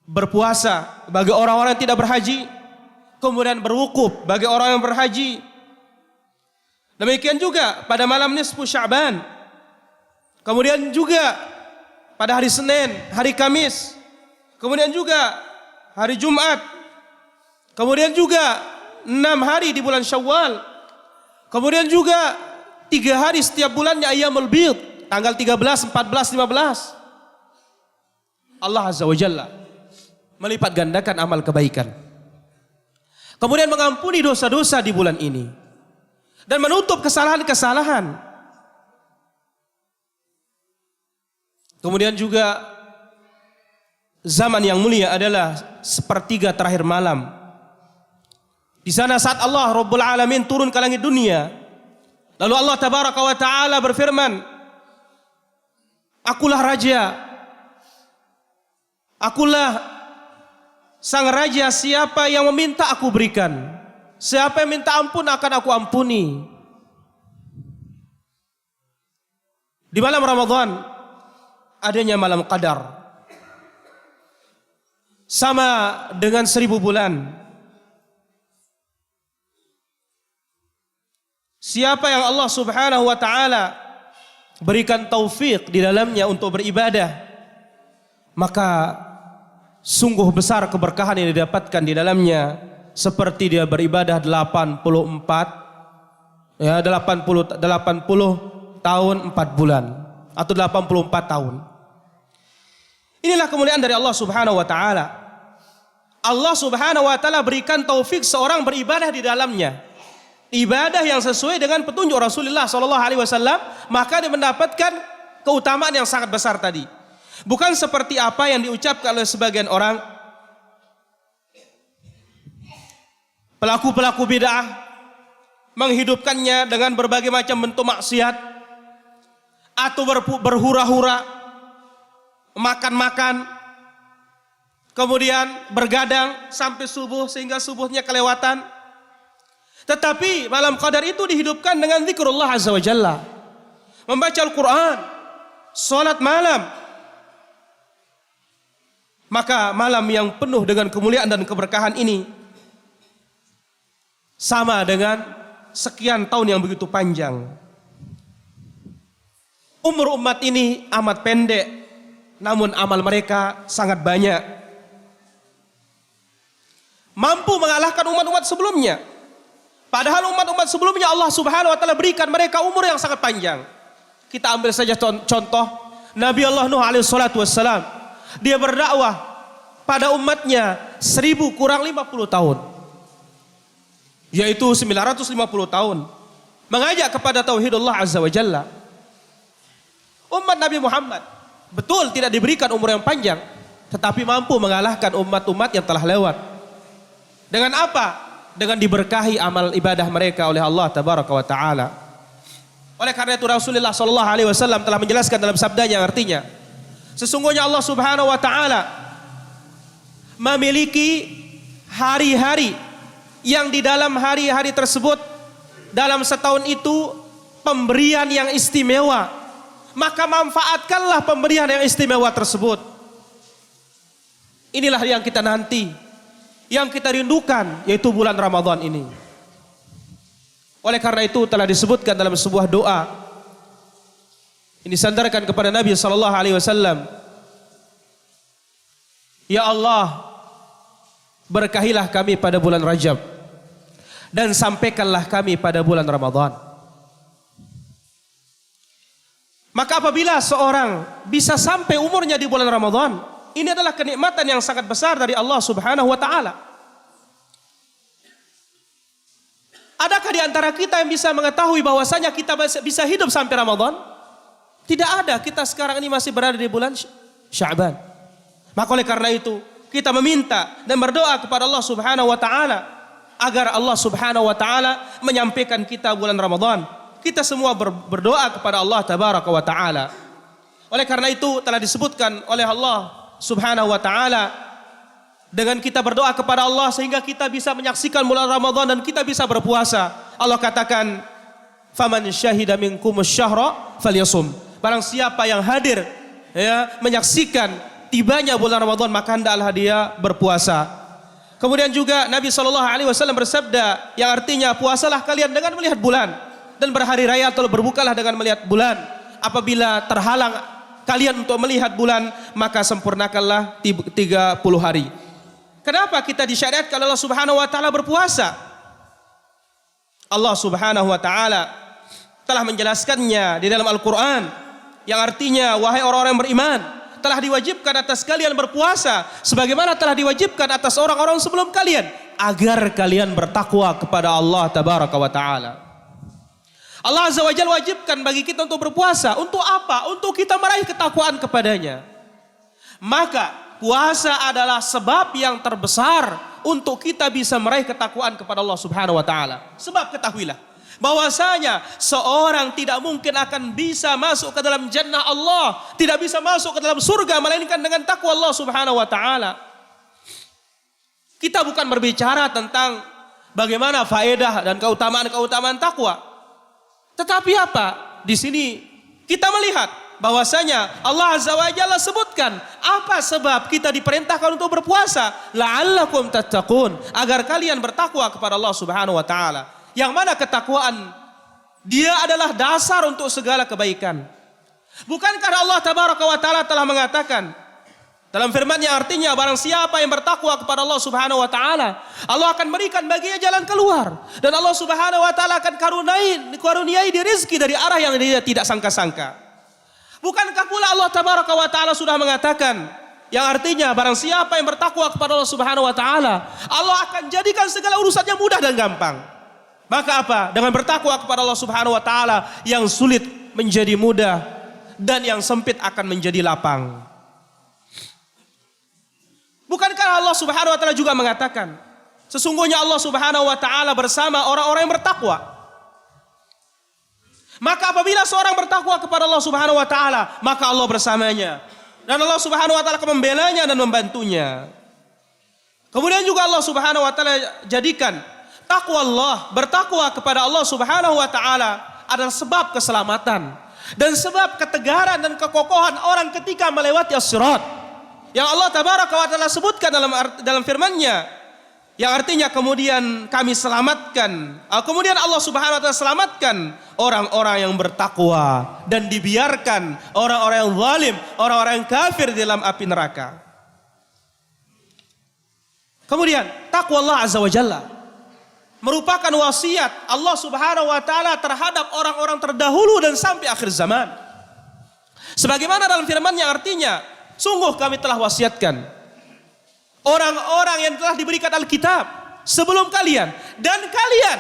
Speaker 2: Berpuasa bagi orang-orang yang tidak berhaji. Kemudian berwukuf bagi orang yang berhaji. Demikian juga pada malam nisfu Sya'ban. Kemudian juga pada hari Senin, hari Kamis. Kemudian juga hari Jumat. Kemudian juga 6 hari di bulan Syawal. Kemudian juga 3 hari setiap bulannya Ayyamul Bid, tanggal 13, 14, 15. Allah Azza wa Jalla melipat gandakan amal kebaikan. Kemudian mengampuni dosa-dosa di bulan ini dan menutup kesalahan-kesalahan. Kemudian juga zaman yang mulia adalah sepertiga terakhir malam. Di sana saat Allah Rabbul Alamin turun ke langit dunia, lalu Allah Tabaraka wa Ta'ala berfirman, "Akulah Raja, akulah Sang Raja, siapa yang meminta aku berikan, siapa yang minta ampun akan aku ampuni." Di malam Ramadan adanya malam Qadar, sama dengan 1000 bulan. Siapa yang Allah Subhanahu wa Ta'ala berikan taufik di dalamnya untuk beribadah, maka sungguh besar keberkahan yang didapatkan di dalamnya, seperti dia beribadah 80 tahun 4 bulan atau 84 tahun. Inilah kemuliaan dari Allah Subhanahu wa Ta'ala. Allah Subhanahu wa Ta'ala berikan taufik seorang beribadah di dalamnya, ibadah yang sesuai dengan petunjuk Rasulullah sallallahu alaihi wasallam, maka dia mendapatkan keutamaan yang sangat besar tadi. Bukan seperti apa yang diucapkan oleh sebagian orang, pelaku-pelaku bid'ah menghidupkannya dengan berbagai macam bentuk maksiat, atau berhura-hura, makan-makan, kemudian bergadang sampai subuh sehingga subuhnya kelewatan. Tetapi malam Qadar itu dihidupkan dengan zikrullah Azza wa Jalla, membaca Al-Quran, salat malam. Maka malam yang penuh dengan kemuliaan dan keberkahan ini sama dengan sekian tahun yang begitu panjang. Umur umat ini amat pendek, namun amal mereka sangat banyak, mampu mengalahkan umat-umat sebelumnya. Padahal umat-umat sebelumnya Allah Subhanahu wa Ta'ala berikan mereka umur yang sangat panjang. Kita ambil saja contoh Nabi Allah Nuh alaihi salatu wassalam. Dia berdakwah pada umatnya 1000 kurang 50 tahun, yaitu 950 tahun, mengajak kepada tauhidullah Azza wa Jalla. Umat Nabi Muhammad betul tidak diberikan umur yang panjang, tetapi mampu mengalahkan umat-umat yang telah lewat. Dengan apa? Dengan diberkahi amal ibadah mereka oleh Allah Tabaraka wa Ta'ala. Oleh karena itu Rasulullah sallallahu alaihi wasallam telah menjelaskan dalam sabdanya yang artinya, sesungguhnya Allah Subhanahu wa Ta'ala memiliki hari-hari yang di dalam hari-hari tersebut, dalam setahun itu pemberian yang istimewa. Maka manfaatkanlah pemberian yang istimewa tersebut. Inilah yang kita nanti, yang kita rindukan, yaitu bulan Ramadan ini. Oleh karena itu telah disebutkan dalam sebuah doa, ini disandarkan kepada Nabi sallallahu alaihi wasallam, "Ya Allah, berkahilah kami pada bulan Rajab dan sampaikanlah kami pada bulan Ramadan." Maka apabila seorang bisa sampai umurnya di bulan Ramadan, ini adalah kenikmatan yang sangat besar dari Allah Subhanahu wa Ta'ala. Adakah di antara kita yang bisa mengetahui bahwasanya kita bisa hidup sampai Ramadan? Tidak ada, kita sekarang ini masih berada di bulan Sya'ban. Maka oleh karena itu kita meminta dan berdoa kepada Allah Subhanahu wa taala agar Allah Subhanahu wa taala menyampaikan kita bulan Ramadan. Kita semua berdoa kepada Allah Tabaraka wa taala. Oleh karena itu telah disebutkan oleh Allah Subhanahu wa taala, dengan kita berdoa kepada Allah sehingga kita bisa menyaksikan bulan Ramadan dan kita bisa berpuasa. Allah katakan, "Faman syahida minkumus syahra falyasum." Barang siapa yang hadir menyaksikan tibanya bulan Ramadan, maka hendaklah dia berpuasa. Kemudian juga Nabi SAW bersabda yang artinya, puasalah kalian dengan melihat bulan dan berhari raya atau berbukalah dengan melihat bulan. Apabila terhalang kalian untuk melihat bulan, maka sempurnakanlah 30 hari. Kenapa kita disyariatkan Allah Subhanahu wa taala berpuasa? Allah Subhanahu wa taala telah menjelaskannya di dalam Al-Qur'an yang artinya, wahai orang-orang yang beriman, telah diwajibkan atas kalian berpuasa sebagaimana telah diwajibkan atas orang-orang sebelum kalian, agar kalian bertakwa kepada Allah Tabaraka wa taala. Allah Azza wa Jalla wajibkan bagi kita untuk berpuasa. Untuk apa? Untuk kita meraih ketakwaan kepadanya. Maka puasa adalah sebab yang terbesar untuk kita bisa meraih ketakwaan kepada Allah Subhanahu wa taala. Sebab ketahuilah bahwasanya seorang tidak mungkin akan bisa masuk ke dalam jannah Allah, tidak bisa masuk ke dalam surga melainkan dengan takwa Allah Subhanahu wa taala. Kita bukan berbicara tentang bagaimana faedah dan keutamaan-keutamaan takwa. Tetapi apa? Di sini kita melihat bahwasanya Allah Azza wa Jalla sebutkan apa sebab kita diperintahkan untuk berpuasa, la'allakum tattaqun, agar kalian bertakwa kepada Allah Subhanahu wa taala. Yang mana ketakwaan dia adalah dasar untuk segala kebaikan. Bukankah Allah Tabaraka wa taala telah mengatakan dalam firman-Nya, artinya barang siapa yang bertakwa kepada Allah Subhanahu wa taala, Allah akan berikan baginya jalan keluar dan Allah Subhanahu wa taala akan karuniai dia rezeki dari arah yang dia tidak sangka-sangka. Bukankah pula Allah Tabaraka wa taala sudah mengatakan yang artinya barang siapa yang bertakwa kepada Allah Subhanahu wa taala, Allah akan jadikan segala urusannya mudah dan gampang. Maka apa? Dengan bertakwa kepada Allah Subhanahu wa taala, yang sulit menjadi mudah dan yang sempit akan menjadi lapang. Bukankah Allah Subhanahu wa taala juga mengatakan, sesungguhnya Allah Subhanahu wa taala bersama orang-orang yang bertakwa. Maka apabila seorang bertakwa kepada Allah Subhanahu wa taala, maka Allah bersamanya. Dan Allah Subhanahu wa taala akan membelanya dan membantunya. Kemudian juga Allah Subhanahu wa taala jadikan takwa Allah, bertakwa kepada Allah Subhanahu wa taala adalah sebab keselamatan dan sebab ketegaran dan kekokohan orang ketika melewati as-sirat. Yang Allah Tabaraka wa taala sebutkan dalam firman-Nya, yang artinya kemudian kami selamatkan, kemudian Allah Subhanahu wa taala selamatkan orang-orang yang bertakwa dan dibiarkan orang-orang yang zalim, orang-orang yang kafir di dalam api neraka. Kemudian takwa Allah Azza wa Jalla merupakan wasiat Allah Subhanahu wa taala terhadap orang-orang terdahulu dan sampai akhir zaman. Sebagaimana dalam firman-Nya artinya, sungguh kami telah wasiatkan orang-orang yang telah diberikan Alkitab sebelum kalian dan kalian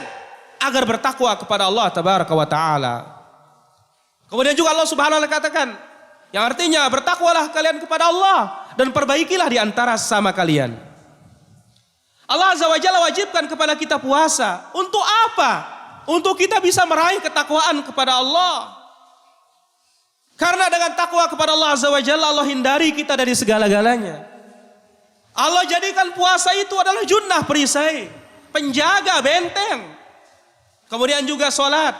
Speaker 2: agar bertakwa kepada Allah Tabaraka wa taala. Kemudian juga Allah Subhanahu wa taala katakan yang artinya bertakwalah kalian kepada Allah dan perbaikilah di antara sesama kalian. Allah Azza wa Jalla wajibkan kepada kita puasa. Untuk apa? Untuk kita bisa meraih ketakwaan kepada Allah. Karena dengan takwa kepada Allah Azza wa Jalla, Allah hindari kita dari segala-galanya. Allah jadikan puasa itu adalah junnah, perisai, penjaga, benteng. Kemudian juga sholat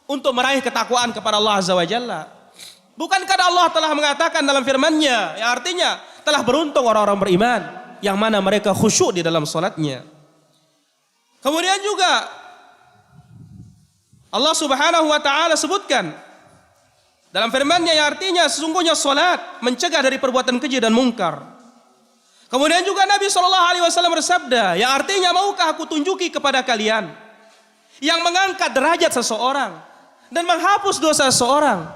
Speaker 2: untuk meraih ketakwaan kepada Allah Azza wa Jalla. Bukankah Allah telah mengatakan dalam firman-Nya yang artinya telah beruntung orang-orang beriman yang mana mereka khusyuk di dalam salatnya. Kemudian juga Allah Subhanahu wa taala sebutkan dalam firman-Nya yang artinya sesungguhnya salat mencegah dari perbuatan keji dan mungkar. Kemudian juga Nabi SAW bersabda yang artinya, maukah aku tunjuki kepada kalian yang mengangkat derajat seseorang dan menghapus dosa seseorang.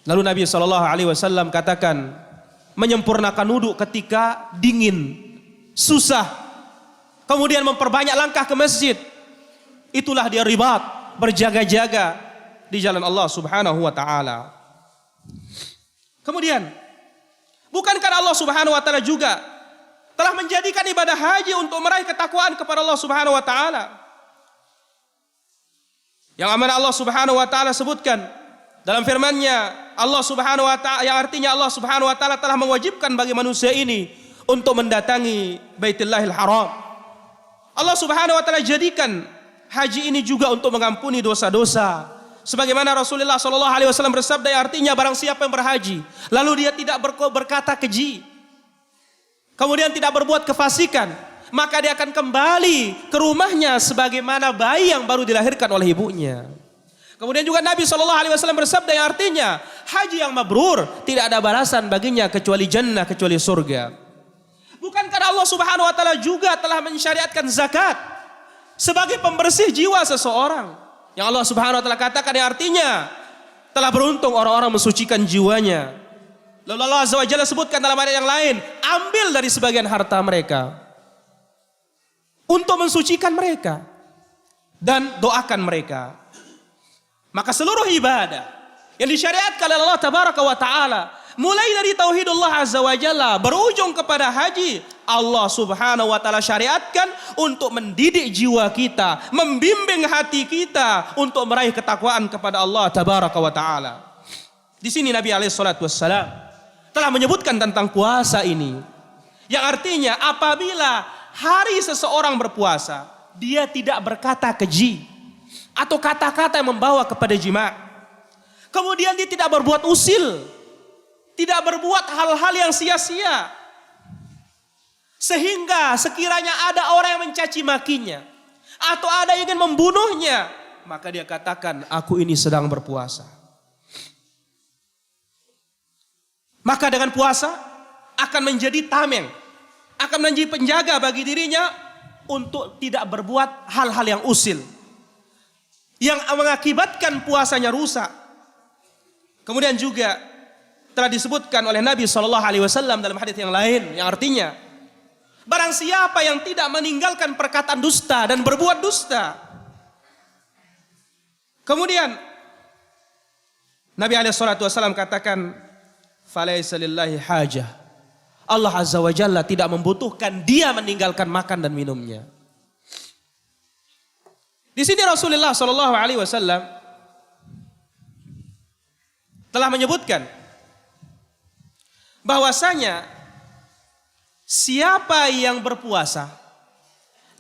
Speaker 2: Lalu Nabi SAW katakan, menyempurnakan wudhu ketika dingin, susah, kemudian memperbanyak langkah ke masjid, itulah dia ribat, berjaga-jaga di jalan Allah Subhanahu wa taala. Kemudian, bukankah Allah Subhanahu wa taala juga telah menjadikan ibadah haji untuk meraih ketakwaan kepada Allah Subhanahu wa taala? Yang amanah Allah Subhanahu wa taala sebutkan dalam firman-Nya, Allah Subhanahu wa taala, yang artinya Allah Subhanahu wa taala telah mewajibkan bagi manusia ini untuk mendatangi Baitullahil Haram. Allah Subhanahu wa taala jadikan haji ini juga untuk mengampuni dosa-dosa. Sebagaimana Rasulullah sallallahu alaihi wasallam bersabda, yang artinya barang siapa yang berhaji lalu dia tidak berkata keji, kemudian tidak berbuat kefasikan, maka dia akan kembali ke rumahnya sebagaimana bayi yang baru dilahirkan oleh ibunya. Kemudian juga Nabi sallallahu alaihi wasallam bersabda, yang artinya haji yang mabrur tidak ada balasan baginya kecuali jannah, kecuali surga. Bukankah Allah Subhanahu wa taala juga telah mensyariatkan zakat sebagai pembersih jiwa seseorang? Yang Allah Subhanahu wa taala katakan, yang artinya telah beruntung orang-orang mensucikan jiwanya. Lalu Allah Azza wa Jalla sebutkan dalam ayat yang lain, ambil dari sebagian harta mereka untuk mensucikan mereka dan doakan mereka. Maka seluruh ibadah yang disyariatkan oleh Allah Tabaraka wa taala, mulai dari tauhidullah Azza wa Jalla berujung kepada haji, Allah Subhanahu wa taala syariatkan untuk mendidik jiwa kita, membimbing hati kita untuk meraih ketakwaan kepada Allah Tabaraka wa taala. Di sini Nabi alaihi salatu wassalam telah menyebutkan tentang puasa ini, yang artinya apabila hari seseorang berpuasa, dia tidak berkata keji atau kata-kata yang membawa kepada jima'. Kemudian dia tidak berbuat usil, tidak berbuat hal-hal yang sia-sia, sehingga sekiranya ada orang yang mencaci makinya atau ada yang ingin membunuhnya, maka dia katakan, aku ini sedang berpuasa. Maka dengan puasa akan menjadi tameng, akan menjadi penjaga bagi dirinya untuk tidak berbuat hal-hal yang usil, yang mengakibatkan puasanya rusak. Kemudian juga telah disebutkan oleh Nabi SAW dalam hadis yang lain, yang artinya barang siapa yang tidak meninggalkan perkataan dusta dan berbuat dusta. Kemudian Nabi SAW katakan, falaisa lillahi hajah, Allah Azza wa Jalla tidak membutuhkan dia meninggalkan makan dan minumnya. Di sini Rasulullah SAW telah menyebutkan bahwasanya siapa yang berpuasa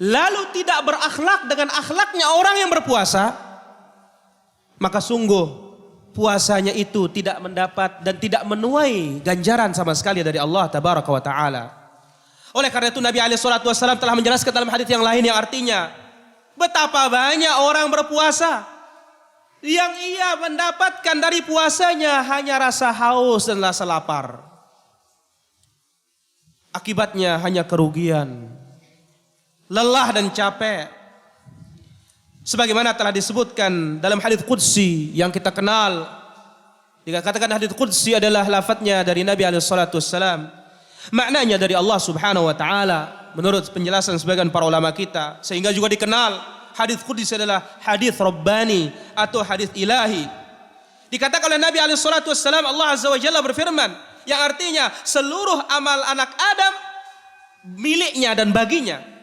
Speaker 2: lalu tidak berakhlak dengan akhlaknya orang yang berpuasa, maka sungguh puasanya itu tidak mendapat dan tidak menuai ganjaran sama sekali dari Allah Tabaraka wa taala. Oleh karena itu Nabi alaihi salatu wasallam telah menjelaskan dalam hadis yang lain, yang artinya betapa banyak orang berpuasa yang ia mendapatkan dari puasanya hanya rasa haus dan rasa lapar. Akibatnya hanya kerugian, lelah dan capek. Sebagaimana telah disebutkan dalam hadits qudsi yang kita kenal. Dikatakan hadits qudsi adalah lafadznya dari Nabi SAW. Maknanya dari Allah Subhanahu wa taala menurut penjelasan sebagian para ulama kita, sehingga juga dikenal hadits qudsi adalah hadits rabbani atau hadits ilahi. Dikatakan oleh Nabi SAW, Allah Azza wa Jalla berfirman, yang artinya seluruh amal anak Adam miliknya dan baginya.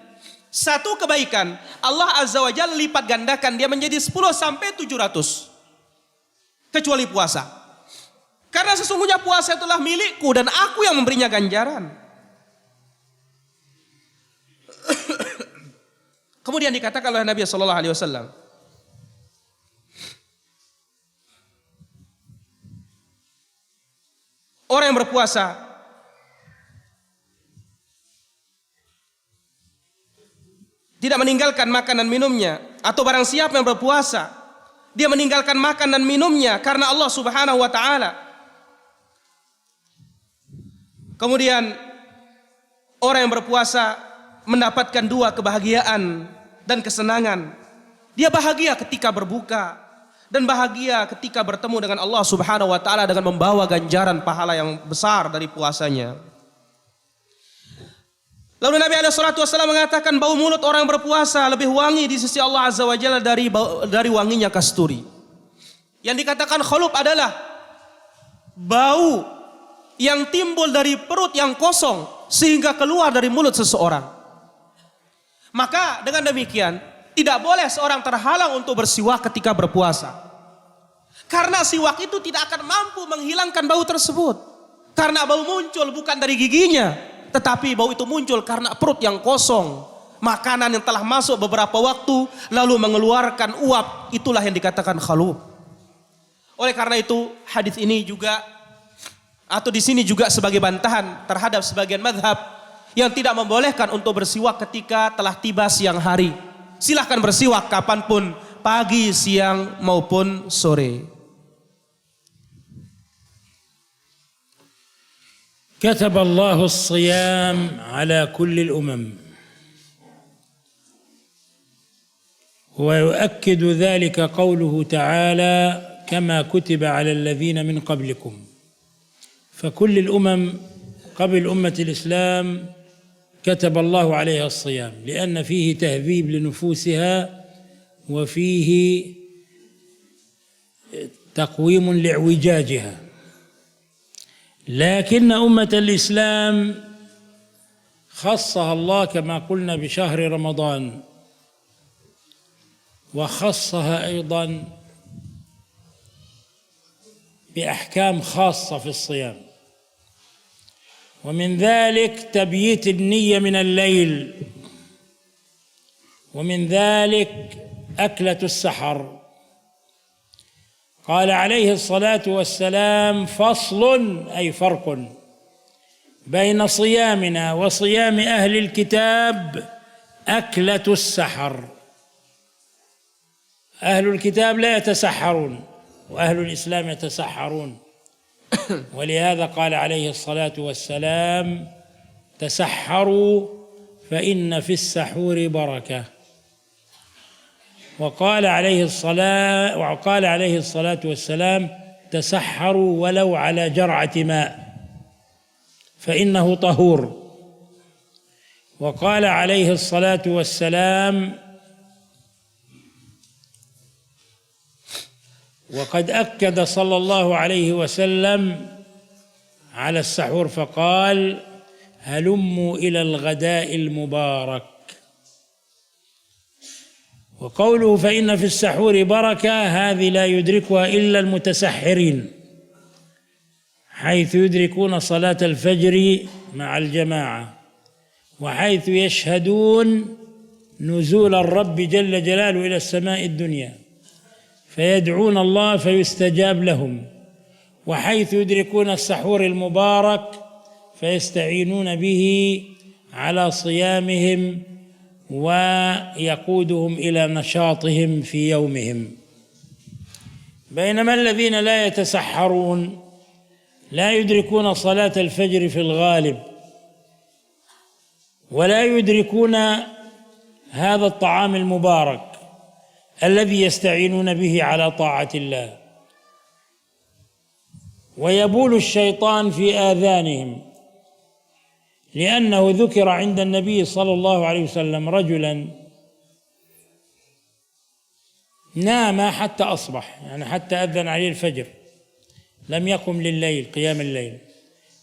Speaker 2: Satu kebaikan Allah Azza wa Jalla lipat gandakan dia menjadi 10 sampai 700. Kecuali puasa. Karena sesungguhnya puasa itulah milikku dan aku yang memberinya ganjaran. Kemudian dikatakan oleh Nabi sallallahu alaihi wasallam, orang yang berpuasa tidak meninggalkan makan dan minumnya, atau barang siapa yang berpuasa dia meninggalkan makan dan minumnya karena Allah Subhanahu wa taala. Kemudian orang yang berpuasa mendapatkan dua kebahagiaan dan kesenangan. Dia bahagia ketika berbuka dan bahagia ketika bertemu dengan Allah Subhanahu wa taala dengan membawa ganjaran pahala yang besar dari puasanya. Lalu Nabi SAW mengatakan bau mulut orang yang berpuasa lebih wangi di sisi Allah Azza wa Jalla dari wanginya kasturi. Yang dikatakan khulub adalah bau yang timbul dari perut yang kosong sehingga keluar dari mulut seseorang. Maka dengan demikian tidak boleh seorang terhalang untuk bersiwak ketika berpuasa. Karena siwak itu tidak akan mampu menghilangkan bau tersebut. Karena bau muncul bukan dari giginya, tetapi bau itu muncul karena perut yang kosong. Makanan yang telah masuk beberapa waktu lalu mengeluarkan uap, itulah yang dikatakan khulub. Oleh karena itu hadis ini juga atau di sini juga sebagai bantahan terhadap sebagian mazhab yang tidak membolehkan untuk bersiwak ketika telah tiba siang hari. Silahkan bersiwak kapanpun, pagi, siang maupun sore.
Speaker 1: كتب الله الصيام على كل الأمم ويؤكد ذلك قوله تعالى كما كتب على الذين من قبلكم فكل الأمم قبل أمة الإسلام كتب الله عليها الصيام لأن فيه تهذيب لنفوسها وفيه تقويم لاعوجاجها. لكن أمة الإسلام خصها الله كما قلنا بشهر رمضان، وخصها أيضا بأحكام خاصة في الصيام، ومن ذلك تبييت النية من الليل، ومن ذلك أكلة السحر. قال عليه الصلاة والسلام فصل أي فرق بين صيامنا وصيام أهل الكتاب أكلة السحر. أهل الكتاب لا يتسحرون وأهل الإسلام يتسحرون، ولهذا قال عليه الصلاة والسلام تسحروا فإن في السحور بركة. وقال عليه الصلاة والسلام تسحروا ولو على جرعة ماء فإنه طهور. وقال عليه الصلاة والسلام وقد أكد صلى الله عليه وسلم على السحور فقال هلموا إلى الغداء المبارك. وقوله فإن في السحور بركة هذه لا يدركها إلا المتسحرين، حيث يدركون صلاة الفجر مع الجماعة، وحيث يشهدون نزول الرب جل جلاله إلى السماء الدنيا فيدعون الله فيستجاب لهم، وحيث يدركون السحور المبارك فيستعينون به على صيامهم ويقودهم إلى نشاطهم في يومهم. بينما الذين لا يتسحرون لا يدركون صلاة الفجر في الغالب ولا يدركون هذا الطعام المبارك الذي يستعينون به على طاعة الله، ويبول الشيطان في آذانهم، لأنه ذكر عند النبي صلى الله عليه وسلم رجلا نام حتى أصبح، يعني حتى أذن عليه الفجر، لم يقم لليل قيام الليل،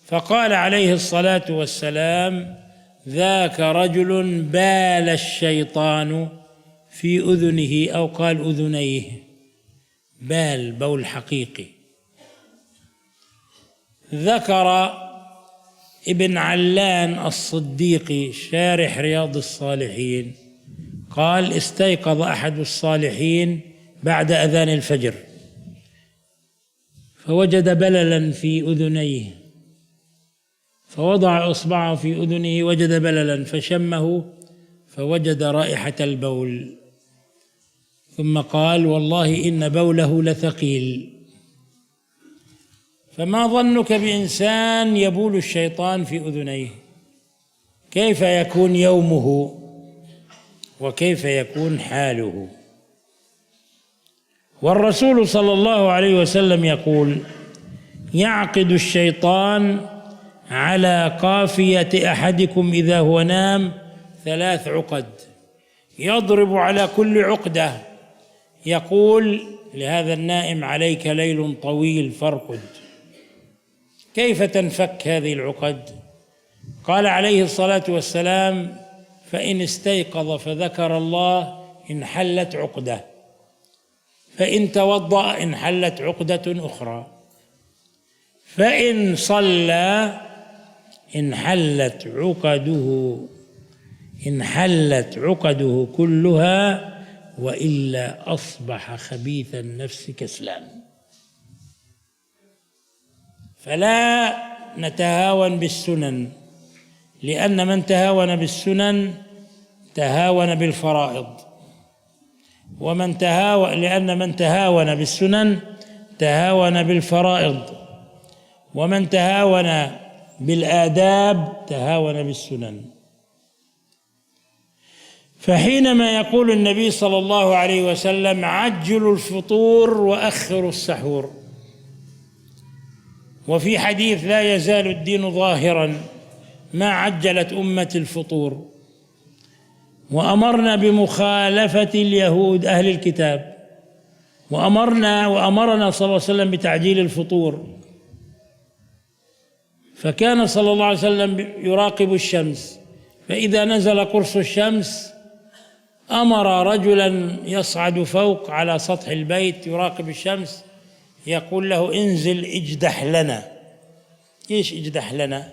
Speaker 1: فقال عليه الصلاة والسلام ذاك رجل بال الشيطان في أذنه أو قال أذنيه، بال بول حقيقي. ذكر ابن علان الصديقي شارح رياض الصالحين قال استيقظ أحد الصالحين بعد أذان الفجر فوجد بللا في أذنيه، فوضع إصبعه في أذنه وجد بللا فشمه فوجد رائحة البول، ثم قال والله إن بوله لثقيل. فما ظنك بإنسان يبول الشيطان في أذنيه؟ كيف يكون يومه وكيف يكون حاله؟ والرسول صلى الله عليه وسلم يقول يعقد الشيطان على قافية أحدكم إذا هو نام 3 عقد، يضرب على كل عقدة يقول لهذا النائم: عليك ليل طويل فارقد. كيف تنفك هذه العقد؟ قال عليه الصلاة والسلام: فإن استيقظ فذكر الله انحلت عقدة، فإن توضأ انحلت عقدة أخرى، فإن صلى انحلت عقده كلها، وإلا أصبح خبيث النفس كسلان. فلا نتهاون بالسنن، لأن من تهاون بالسنن تهاون بالفرائض، لأن من تهاون بالسنن تهاون بالفرائض، ومن تهاون بالآداب تهاون بالسنن. فحينما يقول النبي صلى الله عليه وسلم: عجلوا الفطور وأخروا السحور، وفي حديث: لا يزال الدين ظاهرا ما عجلت أمة الفطور، وأمرنا بمخالفة اليهود أهل الكتاب، وأمرنا صلى الله عليه وسلم بتعجيل الفطور. فكان صلى الله عليه وسلم يراقب الشمس، فإذا نزل قرص الشمس أمر رجلا يصعد فوق على سطح البيت يراقب الشمس، يقول له: انزل اجدح لنا. ايش اجدح لنا؟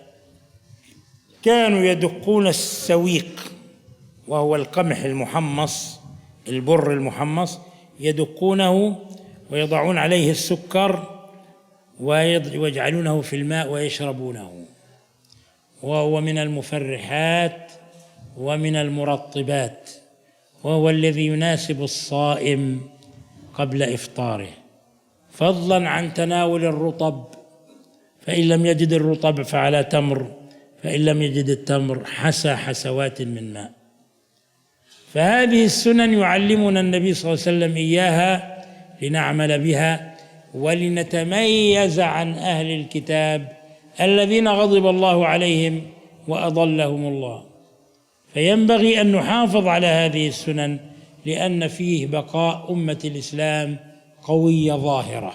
Speaker 1: كانوا يدقون السويق، وهو القمح المحمص، البر المحمص، يدقونه ويضعون عليه السكر ويجعلونه في الماء ويشربونه، وهو من المفرحات ومن المرطبات، وهو الذي يناسب الصائم قبل إفطاره، فضلا عن تناول الرطب، فإن لم يجد الرطب فعلى تمر، فإن لم يجد التمر حسى حسوات من ماء. فهذه السنن يعلمنا النبي صلى الله عليه وسلم إياها لنعمل بها، ولنتميز عن أهل الكتاب الذين غضب الله عليهم وأضلهم الله. فينبغي أن نحافظ على هذه السنن، لأن فيه بقاء أمة الإسلام قوية ظاهرة.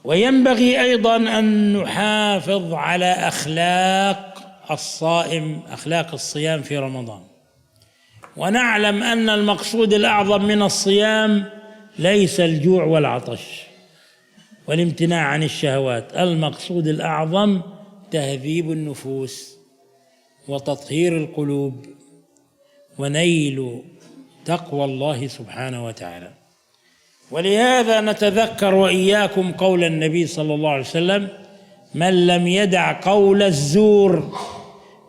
Speaker 1: وينبغي أيضا أن نحافظ على أخلاق الصائم، أخلاق الصيام في رمضان، ونعلم أن المقصود الأعظم من الصيام ليس الجوع والعطش والامتناع عن الشهوات، المقصود الأعظم تهذيب النفوس وتطهير القلوب ونيل تقوى الله سبحانه وتعالى. ولهذا نتذكر وإياكم قول النبي صلى الله عليه وسلم: من لم يدع قول الزور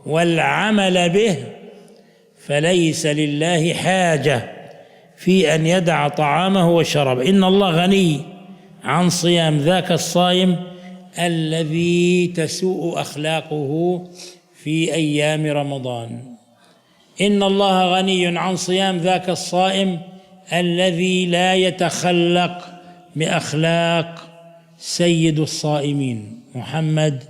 Speaker 1: والعمل به فليس لله حاجة في أن يدع طعامه وشرابه. إن الله غني عن صيام ذاك الصائم الذي تسوء أخلاقه في أيام رمضان. إن الله غني عن صيام ذاك الصائم الذي لا يتخلق بأخلاق سيد الصائمين محمد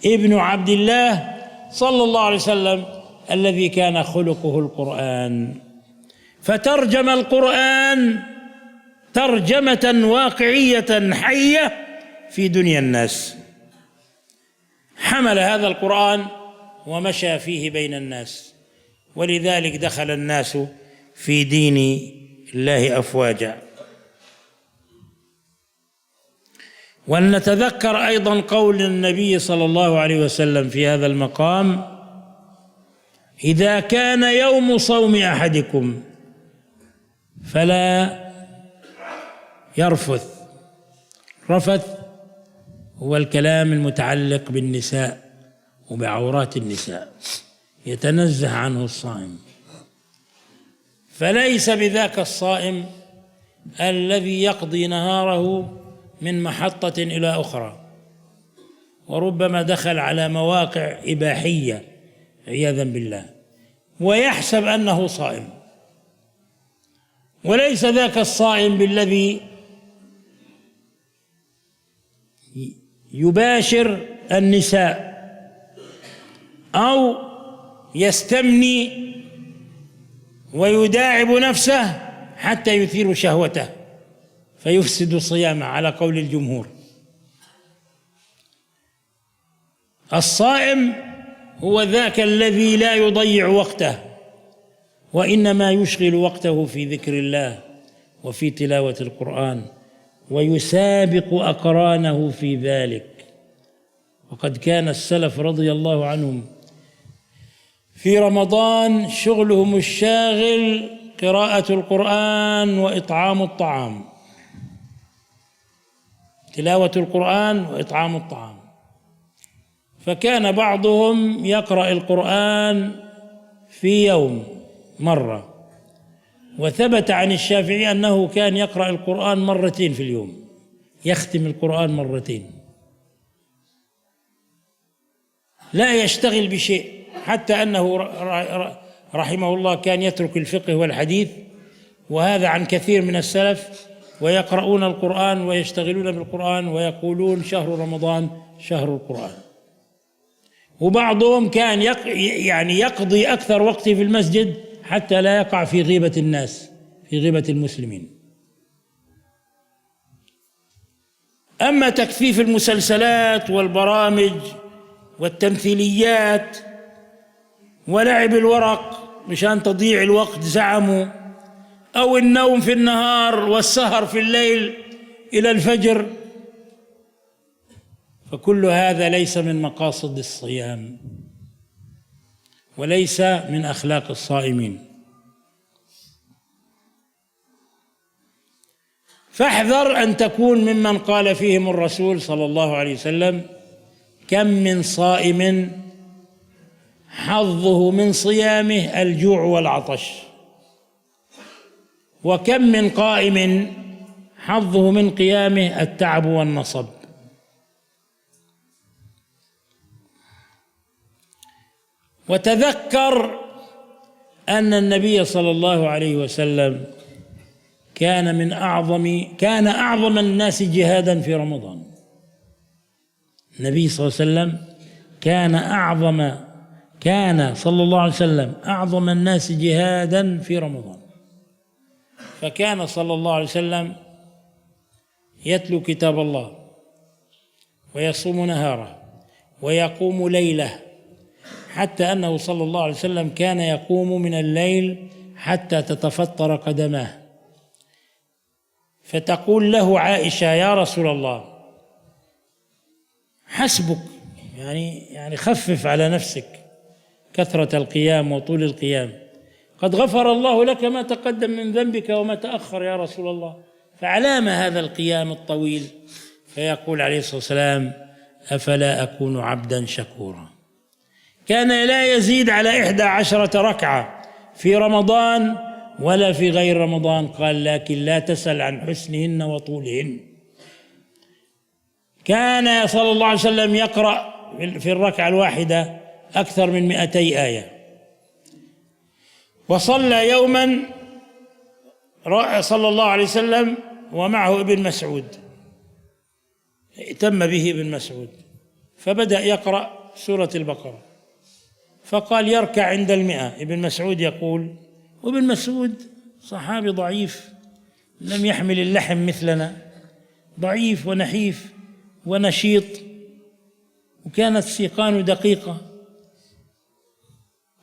Speaker 1: ابن عبد الله صلى الله عليه وسلم، الذي كان خلقه القرآن، فترجم القرآن ترجمة واقعية حية في دنيا الناس، حمل هذا القرآن ومشى فيه بين الناس، ولذلك دخل الناس في دين الله أفواجا. ولنتذكر أيضا قول النبي صلى الله عليه وسلم في هذا المقام: إذا كان يوم صوم أحدكم فلا يرفث. رفث هو الكلام المتعلق بالنساء وبعورات النساء، يتنزه عنه الصائم. فليس بذاك الصائم الذي يقضي نهاره من محطة إلى أخرى، وربما دخل على مواقع إباحية عياذا بالله ويحسب أنه صائم. وليس ذاك الصائم بالذي يباشر النساء أو يستمني ويداعب نفسه حتى يثير شهوته فيفسد صيامه على قول الجمهور. الصائم هو ذاك الذي لا يضيع وقته وإنما يشغل وقته في ذكر الله وفي تلاوة القرآن ويسابق أقرانه في ذلك. وقد كان السلف رضي الله عنهم في رمضان شغلهم الشاغل قراءة القرآن وإطعام الطعام، تلاوة القرآن وإطعام الطعام. فكان بعضهم يقرأ القرآن في يوم مرة، وثبت عن الشافعي أنه كان يقرأ القرآن مرتين في اليوم، يختم القرآن مرتين، لا يشتغل بشيء، حتى أنه رحمه الله كان يترك الفقه والحديث، وهذا عن كثير من السلف، ويقرؤون القرآن ويشتغلون بالقرآن ويقولون شهر رمضان شهر القرآن. وبعضهم كان يعني يقضي أكثر وقته في المسجد حتى لا يقع في غيبة الناس، في غيبة المسلمين. أما تكثيف المسلسلات والبرامج والتمثيليات ولعب الورق مشان تضييع الوقت زعموا، أو النوم في النهار والسهر في الليل إلى الفجر، فكل هذا ليس من مقاصد الصيام وليس من أخلاق الصائمين. فاحذر أن تكون ممن قال فيهم الرسول صلى الله عليه وسلم: كم من صائم حظه من صيامه الجوع والعطش، وكم من قائم حظه من قيامه التعب والنصب. وتذكر أن النبي صلى الله عليه وسلم كان أعظم الناس جهادا في رمضان. النبي صلى الله عليه وسلم كان صلى الله عليه وسلم أعظم الناس جهادا في رمضان. فكان صلى الله عليه وسلم يتلو كتاب الله ويصوم نهاره ويقوم ليله، حتى أنه صلى الله عليه وسلم كان يقوم من الليل حتى تتفطر قدماه، فتقول له عائشة: يا رسول الله حسبك، يعني خفف على نفسك كثرة القيام وطول القيام، قد غفر الله لك ما تقدم من ذنبك وما تأخر يا رسول الله، فعلام هذا القيام الطويل؟ فيقول عليه الصلاة والسلام: أفلا أكون عبدا شكورا. كان لا يزيد على 11 ركعة في رمضان ولا في غير رمضان. قال: لكن لا تسأل عن حسنهن وطولهن. كان صلى الله عليه وسلم يقرأ في الركعة الواحدة أكثر من 200 آية. وصلى يوما صلى الله عليه وسلم ومعه ابن مسعود، ائتم به ابن مسعود، فبدأ يقرأ سورة البقرة، فقال يركع عند 100. ابن مسعود يقول، وابن مسعود صحابي ضعيف لم يحمل اللحم مثلنا، ضعيف ونحيف ونشيط، وكانت سيقانه دقيقة.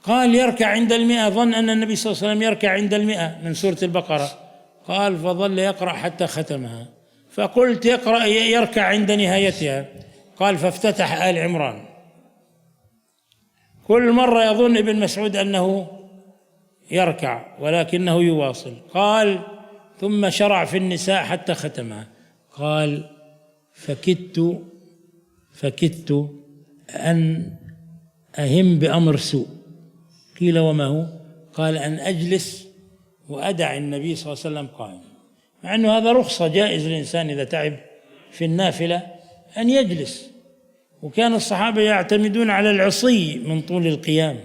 Speaker 1: قال يركع عند 100، ظن أن النبي صلى الله عليه وسلم يركع عند 100 من سورة البقرة. قال فظل يقرأ حتى ختمها، فقلت يركع عند نهايتها. قال فافتتح آل عمران. كل مرة يظن ابن مسعود أنه يركع ولكنه يواصل. قال ثم شرع في النساء حتى ختمها. قال فكدت أن أهم بأمر سوء. قيل وما هو؟ قال أن أجلس وأدع النبي صلى الله عليه وسلم قائم، مع أنه هذا رخصة، جائز للإنسان إذا تعب في النافلة أن يجلس، وكان الصحابة يعتمدون على العصي من طول القيام.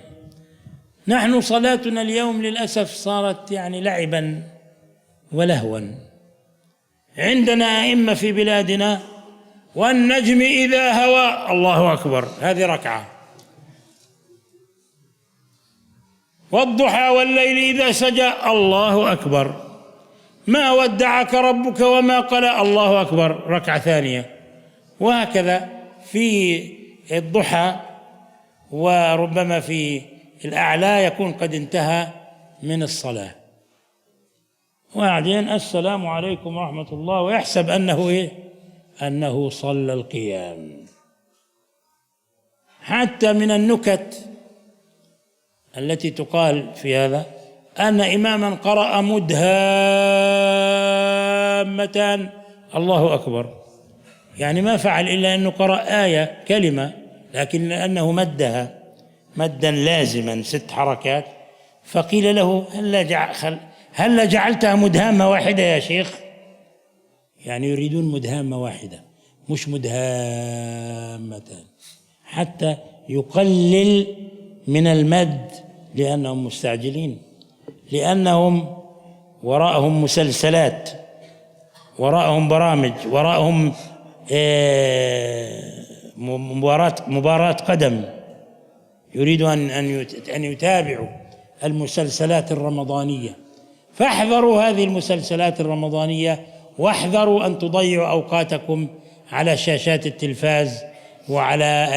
Speaker 1: نحن صلاتنا اليوم للأسف صارت لعبا ولهوا. عندنا أئمة في بلادنا والنجم إذا هوى الله أكبر، هذه ركعة. والضحى والليل إذا سجى الله أكبر، ما ودعك ربك وما قلى الله أكبر، ركعة ثانية. وهكذا في الضحى، وربما في الأعلى يكون قد انتهى من الصلاة، وبعدين السلام عليكم ورحمة الله، ويحسب أنه أنه صلى القيام. حتى من النكت التي تقال في هذا أن إماما قرأ مدهامتان الله أكبر، يعني ما فعل إلا أنه قرأ آية كلمة، لكن لأنه مدها مدا لازما 6 حركات، فقيل له هل جعلتها مدهامة واحدة يا شيخ؟ يعني يريدون مدهامة واحدة مش مدهامتان، حتى يقلل من المد، لأنهم مستعجلين، لأنهم وراءهم مسلسلات، وراءهم برامج، وراءهم مباراة قدم، يريدوا أن يتابعوا المسلسلات الرمضانية. فاحذروا هذه المسلسلات الرمضانية، واحذروا أن تضيعوا أوقاتكم على شاشات التلفاز وعلى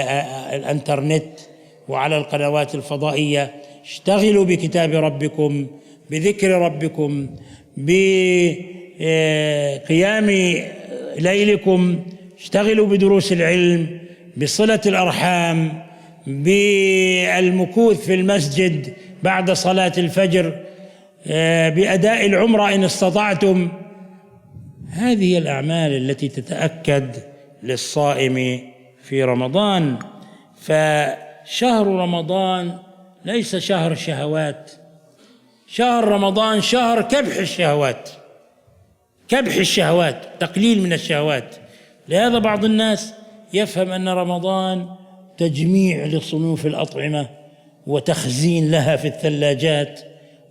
Speaker 1: الانترنت وعلى القنوات الفضائية. اشتغلوا بكتاب ربكم، بذكر ربكم، بقيام ليلكم، اشتغلوا بدروس العلم، بصلة الأرحام، بالمكوث في المسجد بعد صلاة الفجر، بأداء العمرة إن استطعتم. هذه الأعمال التي تتأكد للصائم في رمضان. فشهر رمضان ليس شهر شهوات، شهر رمضان شهر كبح الشهوات، كبح الشهوات، تقليل من الشهوات. لهذا بعض الناس يفهم أن رمضان تجميع لصنوف الأطعمة وتخزين لها في الثلاجات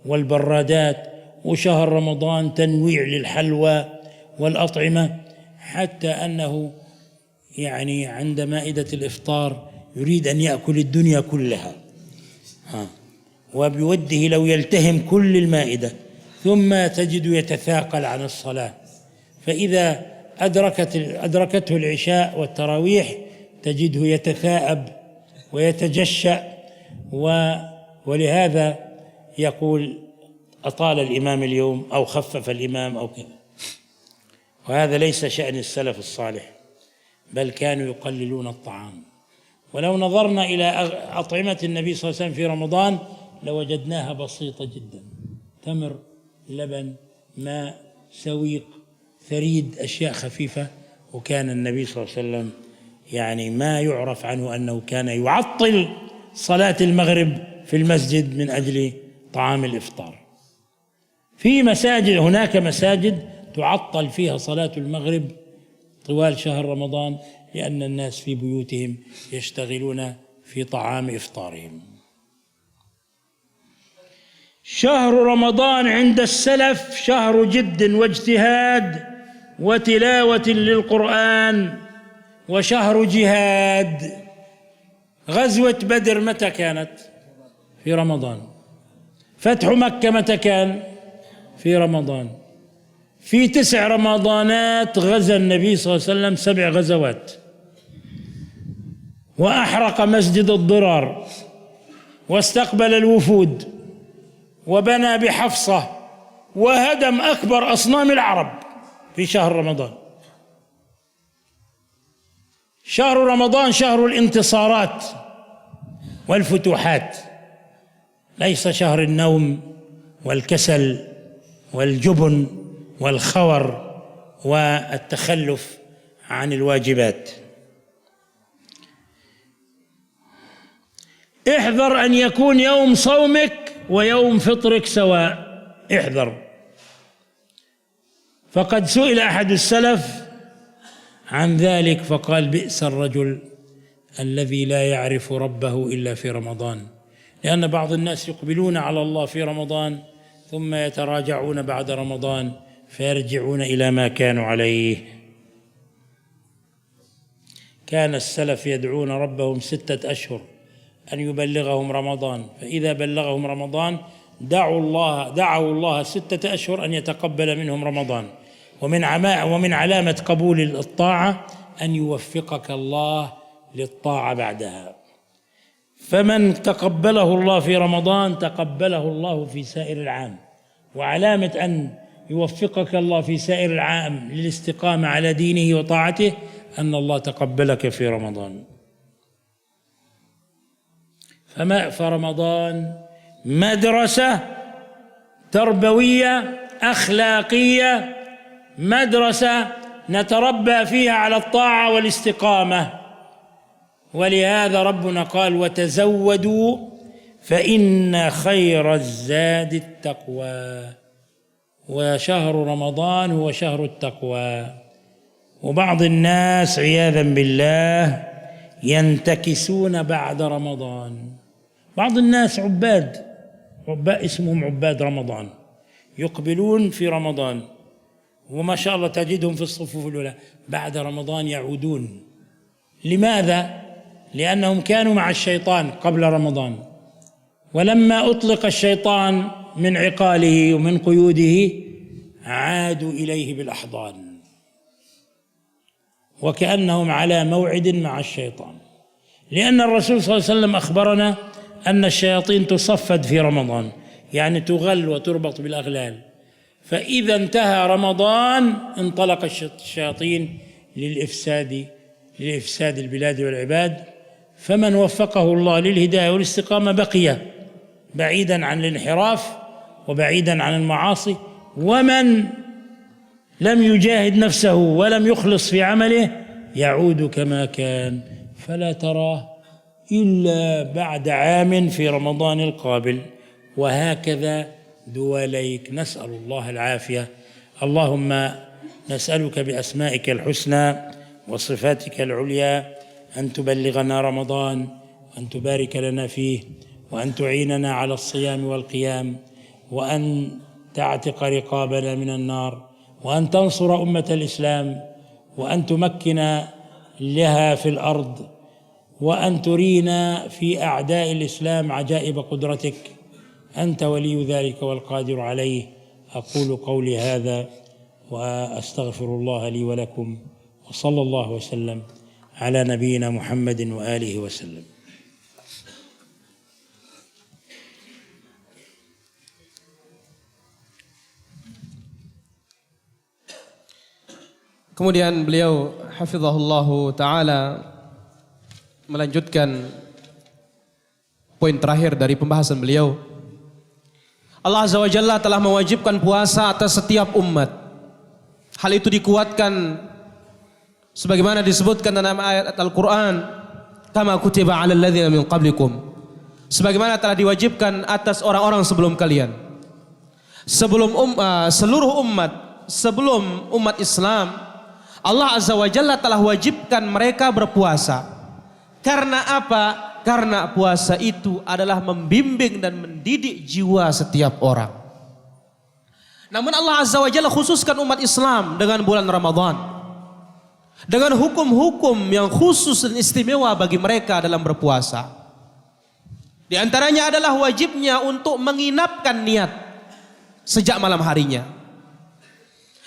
Speaker 1: والبرادات، وشهر رمضان تنويع للحلوى والأطعمة، حتى أنه يعني عند مائدة الإفطار يريد أن يأكل الدنيا كلها، وبوده لو يلتهم كل المائدة، ثم تجد يتثاقل عن الصلاة. فإذا أدركته العشاء والتراويح تجده يتثاءب ويتجشأ، ولهذا يقول أطال الإمام اليوم أو خفف الإمام أو كذا. وهذا ليس شأن السلف الصالح، بل كانوا يقللون الطعام. ولو نظرنا إلى أطعمة النبي صلى الله عليه وسلم في رمضان لوجدناها بسيطة جدا: تمر، لبن، ماء، سويق، ثريد، أشياء خفيفة. وكان النبي صلى الله عليه وسلم يعني ما يعرف عنه أنه كان يعطل صلاة المغرب في المسجد من أجل طعام الإفطار. في مساجد، هناك مساجد تعطل فيها صلاة المغرب طوال شهر رمضان، لأن الناس في بيوتهم يشتغلون في طعام إفطارهم. شهر رمضان عند السلف شهر جد واجتهاد وتلاوة للقرآن، وشهر جهاد. غزوة بدر متى كانت؟ في رمضان. فتح مكة متى كان؟ في رمضان. في 9 رمضانات غزا النبي صلى الله عليه وسلم 7 غزوات، وأحرق مسجد الضرار، واستقبل الوفود، وبنى بحفصة، وهدم أكبر أصنام العرب في شهر رمضان. شهر رمضان شهر الانتصارات والفتوحات، ليس شهر النوم والكسل والجبن والخور والتخلف عن الواجبات. احذر أن يكون يوم صومك ويوم فطرك سواء، احذر. فقد سئل أحد السلف عن ذلك فقال: بئس الرجل الذي لا يعرف ربه إلا في رمضان. لأن بعض الناس يقبلون على الله في رمضان ثم يتراجعون بعد رمضان فيرجعون إلى ما كانوا عليه. كان السلف يدعون ربهم 6 أشهر أن يبلغهم رمضان، فإذا بلغهم رمضان دعوا الله 6 أشهر أن يتقبل منهم رمضان. ومن علامة قبول الطاعة أن يوفقك الله للطاعة بعدها. فمن تقبله الله في رمضان تقبله الله في سائر العام. وعلامة أن يوفقك الله في سائر العام للاستقامة على دينه وطاعته أن الله تقبلك في رمضان. فرمضان مدرسة تربوية أخلاقية، مدرسة نتربى فيها على الطاعة والاستقامة. ولهذا ربنا قال: وتزودوا فإن خير الزاد التقوى. وشهر رمضان هو شهر التقوى. وبعض الناس عياذا بالله ينتكسون بعد رمضان. بعض الناس عباد اسمهم عباد رمضان، يقبلون في رمضان وما شاء الله تجدهم في الصفوف الأولى، بعد رمضان يعودون. لماذا؟ لأنهم كانوا مع الشيطان قبل رمضان، ولما أطلق الشيطان من عقاله ومن قيوده عادوا إليه بالأحضان، وكأنهم على موعد مع الشيطان. لأن الرسول صلى الله عليه وسلم أخبرنا أن الشياطين تصفد في رمضان، يعني تغل وتربط بالأغلال. فإذا انتهى رمضان انطلق الشياطين للإفساد البلاد والعباد. فمن وفقه الله للهداية والاستقامة بقي بعيدا عن الانحراف وبعيدا عن المعاصي. ومن لم يجاهد نفسه ولم يخلص في عمله يعود كما كان، فلا تراه إلا بعد عام في رمضان القابل. وهكذا دواليك، نسأل الله العافية. اللهم نسألك بأسمائك الحسنى وصفاتك العليا أن تبلغنا رمضان، وأن تبارك لنا فيه، وأن تعيننا على الصيام والقيام، وأن تعتق رقابنا من النار، وأن تنصر أمة الإسلام، وأن تمكن لها في الأرض، وأن ترينا في أعداء الإسلام عجائب قدرتك. أنت ولي ذلك والقادر عليه. أقول قولي هذا وأستغفر الله لي ولكم، وصلى الله وسلم على نبينا محمد وآله وسلم.
Speaker 2: Kemudian beliau hafizahullahu ta'ala melanjutkan poin terakhir dari pembahasan beliau. Allah Azza wa Jalla telah mewajibkan puasa atas setiap umat. Hal itu dikuatkan sebagaimana disebutkan dalam ayat Al-Quran, kama kutiba 'alal ladzina min qablikum, sebagaimana telah diwajibkan atas orang-orang sebelum kalian. Seluruh umat sebelum umat Islam, Allah Azza wa Jalla telah wajibkan mereka berpuasa. Karena apa? Karena puasa itu adalah membimbing dan mendidik jiwa setiap orang. Namun Allah Azza wa Jalla khususkan umat Islam dengan bulan Ramadan, dengan hukum-hukum yang khusus dan istimewa bagi mereka dalam berpuasa. Di antaranya adalah wajibnya untuk menginapkan niat sejak malam harinya.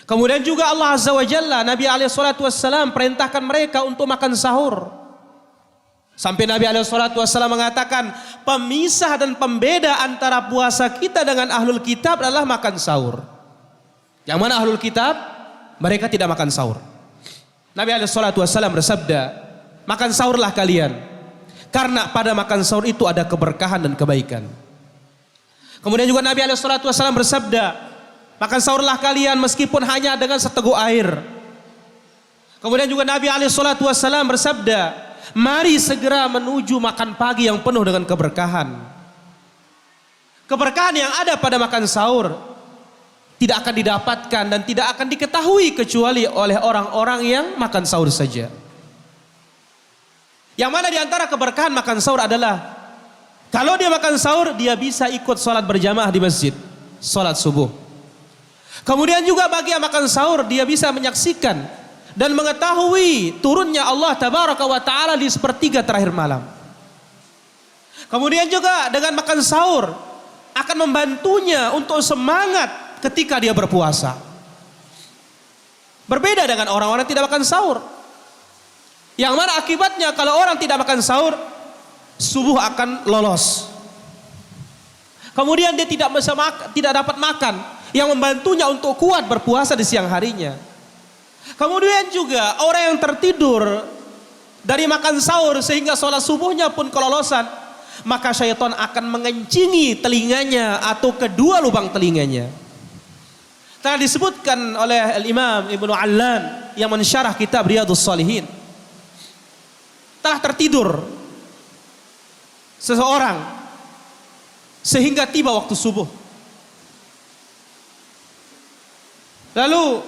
Speaker 2: Kemudian juga Allah Azza wa Jalla, Nabi SAW perintahkan mereka untuk makan sahur. Sampai Nabi SAW mengatakan, pemisah dan pembeda antara puasa kita dengan ahlul kitab adalah makan sahur. Yang mana ahlul kitab? Mereka tidak makan sahur. Nabi SAW bersabda, makan sahurlah kalian, karena pada makan sahur itu ada keberkahan dan kebaikan. Kemudian juga Nabi SAW bersabda, makan sahurlah kalian meskipun hanya dengan seteguk air. Kemudian juga Nabi SAW bersabda, mari segera menuju makan pagi yang penuh dengan keberkahan. Keberkahan yang ada pada makan sahur tidak akan didapatkan dan tidak akan diketahui kecuali oleh orang-orang yang makan sahur saja. Yang mana diantara keberkahan makan sahur adalah, kalau dia makan sahur, dia bisa ikut sholat berjamaah di masjid, sholat subuh. Kemudian juga bagi yang makan sahur, dia bisa menyaksikan dan mengetahui turunnya Allah Tabaraka wa Ta'ala di sepertiga terakhir malam. Kemudian juga dengan makan sahur akan membantunya untuk semangat ketika dia berpuasa. Berbeda dengan orang-orang yang tidak makan sahur. Yang mana akibatnya kalau orang tidak makan sahur, subuh akan lolos. Kemudian dia tidak dapat makan yang membantunya untuk kuat berpuasa di siang harinya. Kemudian juga orang yang tertidur dari makan sahur sehingga sholat subuhnya pun kelolosan, maka syaitan akan mengencingi telinganya atau kedua lubang telinganya. Telah disebutkan oleh Al-Imam Ibnu Allan yang mensyarah kitab Riyadhus Shalihin. Telah tertidur seseorang sehingga tiba waktu subuh. Lalu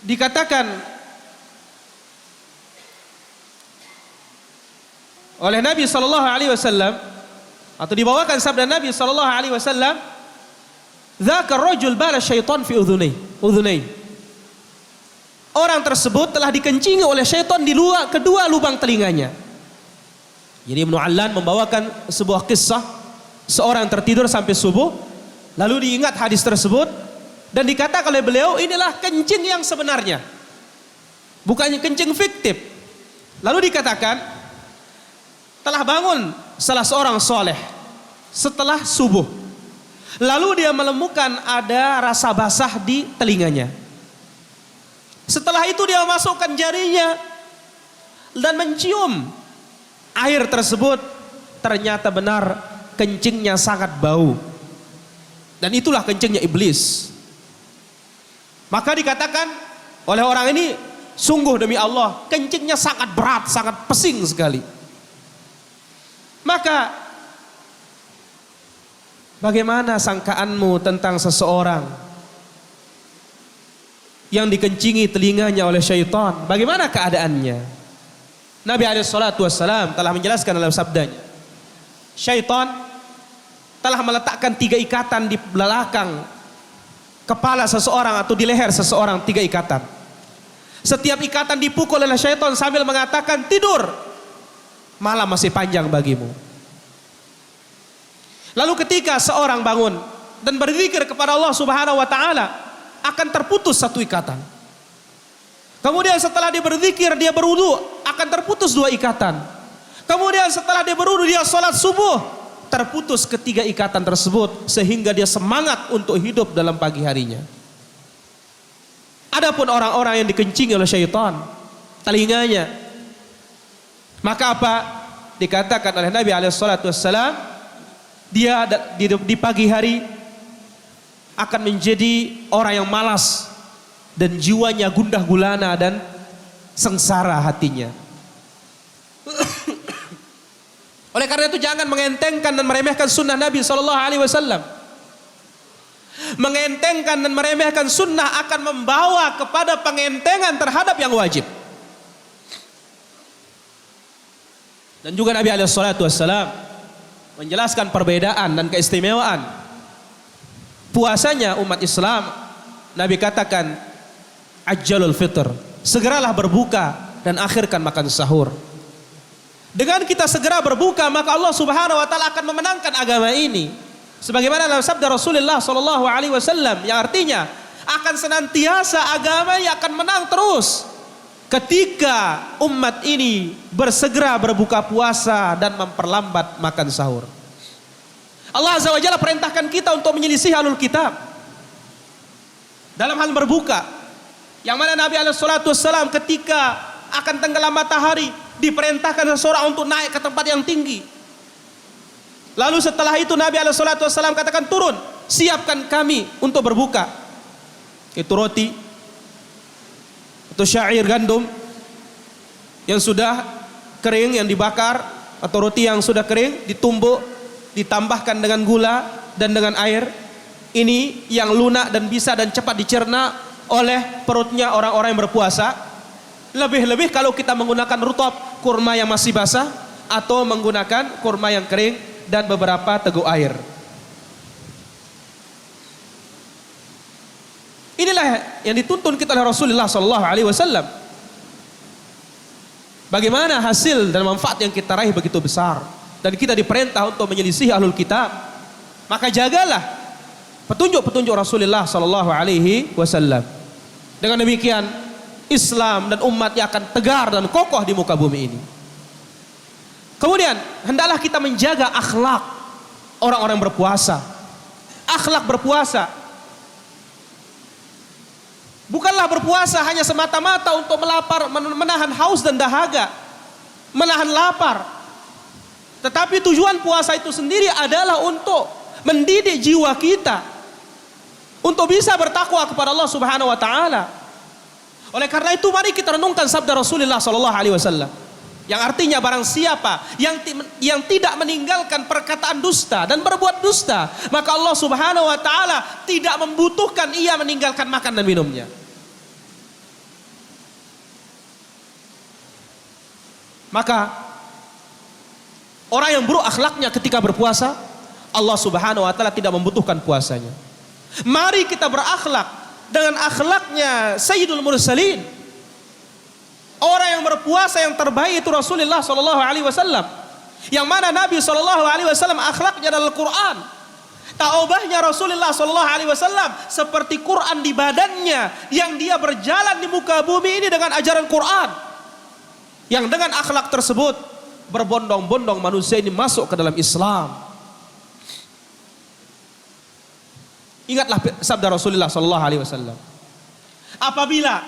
Speaker 2: dikatakan oleh Nabi sallallahu alaihi wasallam, atau dibawakan sabda Nabi sallallahu alaihi wasallam, "Dzaka ar-rajul bala syaitan fi udhunai." Orang tersebut telah dikencingi oleh syaitan di kedua lubang telinganya. Jadi Ibnu Allan membawakan sebuah kisah seorang tertidur sampai subuh, lalu diingat hadis tersebut dan dikatakan oleh beliau, inilah kencing yang sebenarnya, bukannya kencing fiktif. Lalu dikatakan telah bangun salah seorang soleh setelah subuh, lalu dia menemukan ada rasa basah di telinganya. Setelah itu dia memasukkan jarinya dan mencium air tersebut, ternyata benar kencingnya sangat bau, dan itulah kencingnya iblis. Maka dikatakan oleh orang ini, sungguh demi Allah kencingnya sangat berat, sangat pesing sekali. Maka bagaimana sangkaanmu tentang seseorang yang dikencingi telinganya oleh syaitan? Bagaimana keadaannya? Nabi SAW telah menjelaskan dalam sabdanya, syaitan telah meletakkan 3 ikatan di belakang kepala seseorang atau di leher seseorang, 3 ikatan. Setiap ikatan dipukul oleh syaitan sambil mengatakan, tidur, malam masih panjang bagimu. Lalu ketika seorang bangun dan berzikir kepada Allah Subhanahu wa taala, akan terputus 1 ikatan. Kemudian setelah dia berzikir, dia berwudu, akan terputus 2 ikatan. Kemudian setelah dia berwudu, dia sholat subuh, terputus ketiga ikatan tersebut, sehingga dia semangat untuk hidup dalam pagi harinya. Adapun orang-orang yang dikencingi oleh syaitan telinganya, maka apa? Dikatakan oleh Nabi SAW, dia di pagi hari akan menjadi orang yang malas dan jiwanya gundah gulana dan sengsara hatinya. Oleh karena itu jangan mengentengkan dan meremehkan sunnah Nabi SAW. Mengentengkan dan meremehkan sunnah akan membawa kepada pengentengan terhadap yang wajib. Dan juga Nabi SAW menjelaskan perbedaan dan keistimewaan puasanya umat Islam. Nabi katakan, ajjalul fitr, segeralah berbuka dan akhirkan makan sahur. Dengan kita segera berbuka, maka Allah Subhanahu wa taala akan memenangkan agama ini. Sebagaimana dalam sabda Rasulullah sallallahu alaihi wasallam yang artinya akan senantiasa agama yang akan menang terus ketika umat ini bersegera berbuka puasa dan memperlambat makan sahur. Allah Azza wa Jalla perintahkan kita untuk menyelisih ahlul kitab dalam hal berbuka, yang mana Nabi SAW ketika akan tenggelam matahari diperintahkan seseorang untuk naik ke tempat yang tinggi. Lalu setelah itu Nabi SAW katakan, turun, siapkan kami untuk berbuka. Itu roti atau syair gandum yang sudah kering, yang dibakar, atau roti yang sudah kering ditumbuk, ditambahkan dengan gula dan dengan air. Ini yang lunak dan bisa dan cepat dicerna oleh perutnya orang-orang yang berpuasa. Lebih-lebih kalau kita menggunakan rutab, kurma yang masih basah, atau menggunakan kurma yang kering dan beberapa teguk air. Inilah yang dituntun kita oleh Rasulullah SAW. Bagaimana hasil dan manfaat yang kita raih begitu besar, dan kita diperintah untuk menyelisih ahlul kitab. Maka jagalah petunjuk-petunjuk Rasulullah sallallahu alaihi wasallam. Dengan demikian Islam dan umatnya akan tegar dan kokoh di muka bumi ini. Kemudian hendaklah kita menjaga akhlak orang-orang berpuasa. Akhlak berpuasa. Bukanlah berpuasa hanya semata-mata untuk menahan haus dan dahaga, menahan lapar. Tetapi tujuan puasa itu sendiri adalah untuk mendidik jiwa kita untuk bisa bertakwa kepada Allah Subhanahu wa taala. Oleh karena itu mari kita renungkan sabda Rasulullah sallallahu alaihi wasallam yang artinya barang siapa yang tidak meninggalkan perkataan dusta dan berbuat dusta, maka Allah Subhanahu wa taala tidak membutuhkan ia meninggalkan makan dan minumnya. Maka orang yang buruk akhlaknya ketika berpuasa, Allah Subhanahu wa taala tidak membutuhkan puasanya. Mari kita berakhlak dengan akhlaknya Sayyidul Mursalin. Orang yang berpuasa yang terbaik itu Rasulullah sallallahu alaihi wasallam. Yang mana Nabi sallallahu alaihi wasallam akhlaknya adalah Quran. Taubahnya Rasulullah sallallahu alaihi wasallam seperti Quran di badannya, yang dia berjalan di muka bumi ini dengan ajaran Quran. Yang dengan akhlak tersebut berbondong-bondong manusia ini masuk ke dalam Islam. Ingatlah sabda Rasulullah sallallahu alaihi wasallam. Apabila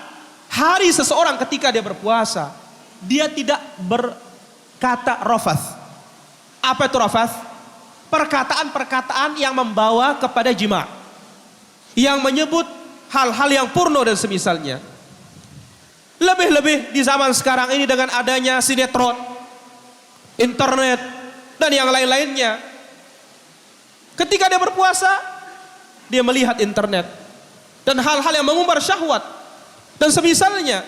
Speaker 2: hari seseorang ketika dia berpuasa, dia tidak berkata rafath. Apa itu rafath? Perkataan-perkataan yang membawa kepada jima', yang menyebut hal-hal yang porno dan semisalnya. Lebih-lebih di zaman sekarang ini dengan adanya sinetron, internet, dan yang lain-lainnya. Ketika dia berpuasa, dia melihat internet dan hal-hal yang mengumbar syahwat dan semisalnya,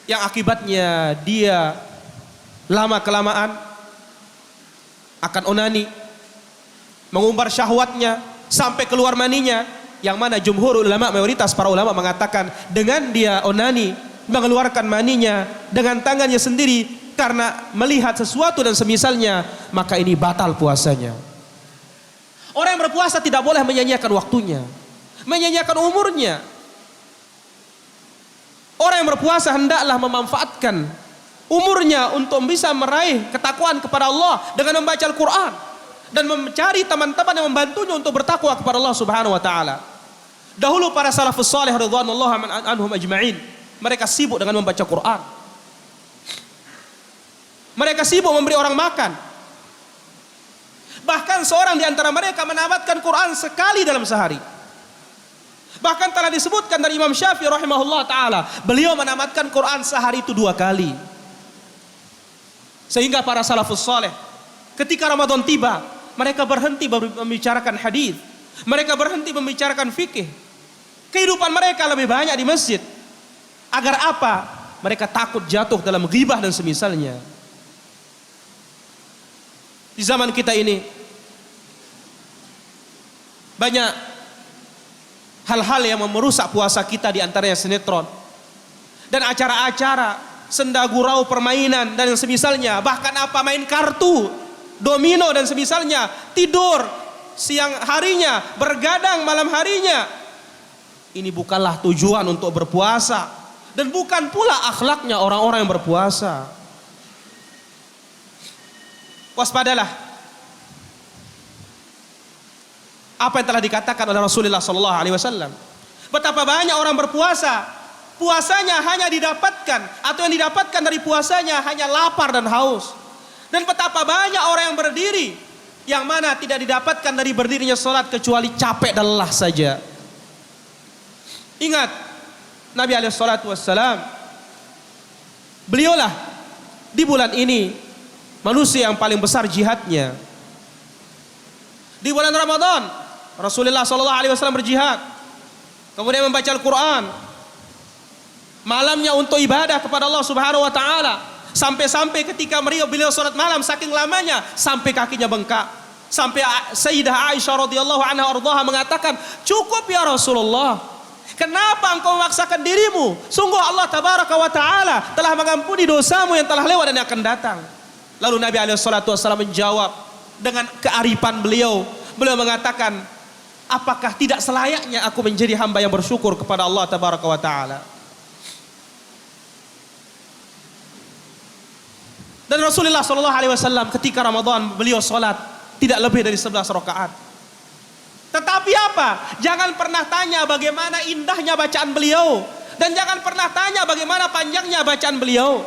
Speaker 2: yang akibatnya dia lama-kelamaan akan onani, mengumbar syahwatnya sampai keluar maninya, yang mana jumhur ulama, mayoritas para ulama mengatakan dengan dia onani, mengeluarkan maninya dengan tangannya sendiri karena melihat sesuatu dan semisalnya, maka ini batal puasanya. Orang yang berpuasa tidak boleh menyanyiakan waktunya, menyanyiakan umurnya. Orang yang berpuasa hendaklah memanfaatkan umurnya untuk bisa meraih ketakwaan kepada Allah dengan membaca Al-Quran dan mencari teman-teman yang membantunya untuk bertakwa kepada Allah Subhanahu wa taala. Dahulu para salafus salih radhiyallahu anhum ajma'in, mereka sibuk dengan membaca Quran. Mereka sibuk memberi orang makan. Bahkan seorang di antara mereka menamatkan Quran sekali dalam sehari. Bahkan telah disebutkan dari Imam Syafi'i rahimahullah ta'ala, beliau menamatkan Quran sehari itu 2 kali. Sehingga para salafus saleh ketika Ramadan tiba, mereka berhenti membicarakan hadis, mereka berhenti membicarakan fikih. Kehidupan mereka lebih banyak di masjid. Agar apa? Mereka takut jatuh dalam ghibah dan semisalnya. Di zaman kita ini banyak hal-hal yang merusak puasa kita, di antaranya sinetron dan acara-acara senda gurau, permainan dan yang semisalnya. Bahkan apa, main kartu, domino dan semisalnya, tidur siang harinya, bergadang malam harinya. Ini bukanlah tujuan untuk berpuasa dan bukan pula akhlaknya orang-orang yang berpuasa. Waspadalah apa yang telah dikatakan oleh Rasulullah sallallahu alaihi wasallam. Betapa banyak orang berpuasa, puasanya hanya didapatkan, atau yang didapatkan dari puasanya hanya lapar dan haus. Dan betapa banyak orang yang berdiri, yang mana tidak didapatkan dari berdirinya salat kecuali capek dan lelah saja. Ingat, Nabi alaihi salatu wassalam, beliaulah di bulan ini manusia yang paling besar jihadnya. Di bulan Ramadan Rasulullah sallallahu alaihi wasallam berjihad, kemudian membaca Al-Quran, malamnya untuk ibadah kepada Allah Subhanahu wa taala, sampai-sampai ketika beliau salat malam saking lamanya sampai kakinya bengkak, sampai Sayyidah Aisyah radhiyallahu anha ardhaha mengatakan, "Cukup ya Rasulullah, Kenapa engkau memaksakan dirimu? Sungguh Allah tabaraka wa ta'ala telah mengampuni dosamu yang telah lewat dan yang akan datang. Lalu Nabi SAW menjawab dengan kearifan beliau. Beliau mengatakan, apakah tidak selayaknya aku menjadi hamba yang bersyukur kepada Allah tabaraka wa ta'ala? Dan Rasulullah SAW ketika Ramadan beliau sholat tidak lebih dari 11 rakaat. Tetapi apa? Jangan pernah tanya bagaimana indahnya bacaan beliau. Dan jangan pernah tanya bagaimana panjangnya bacaan beliau.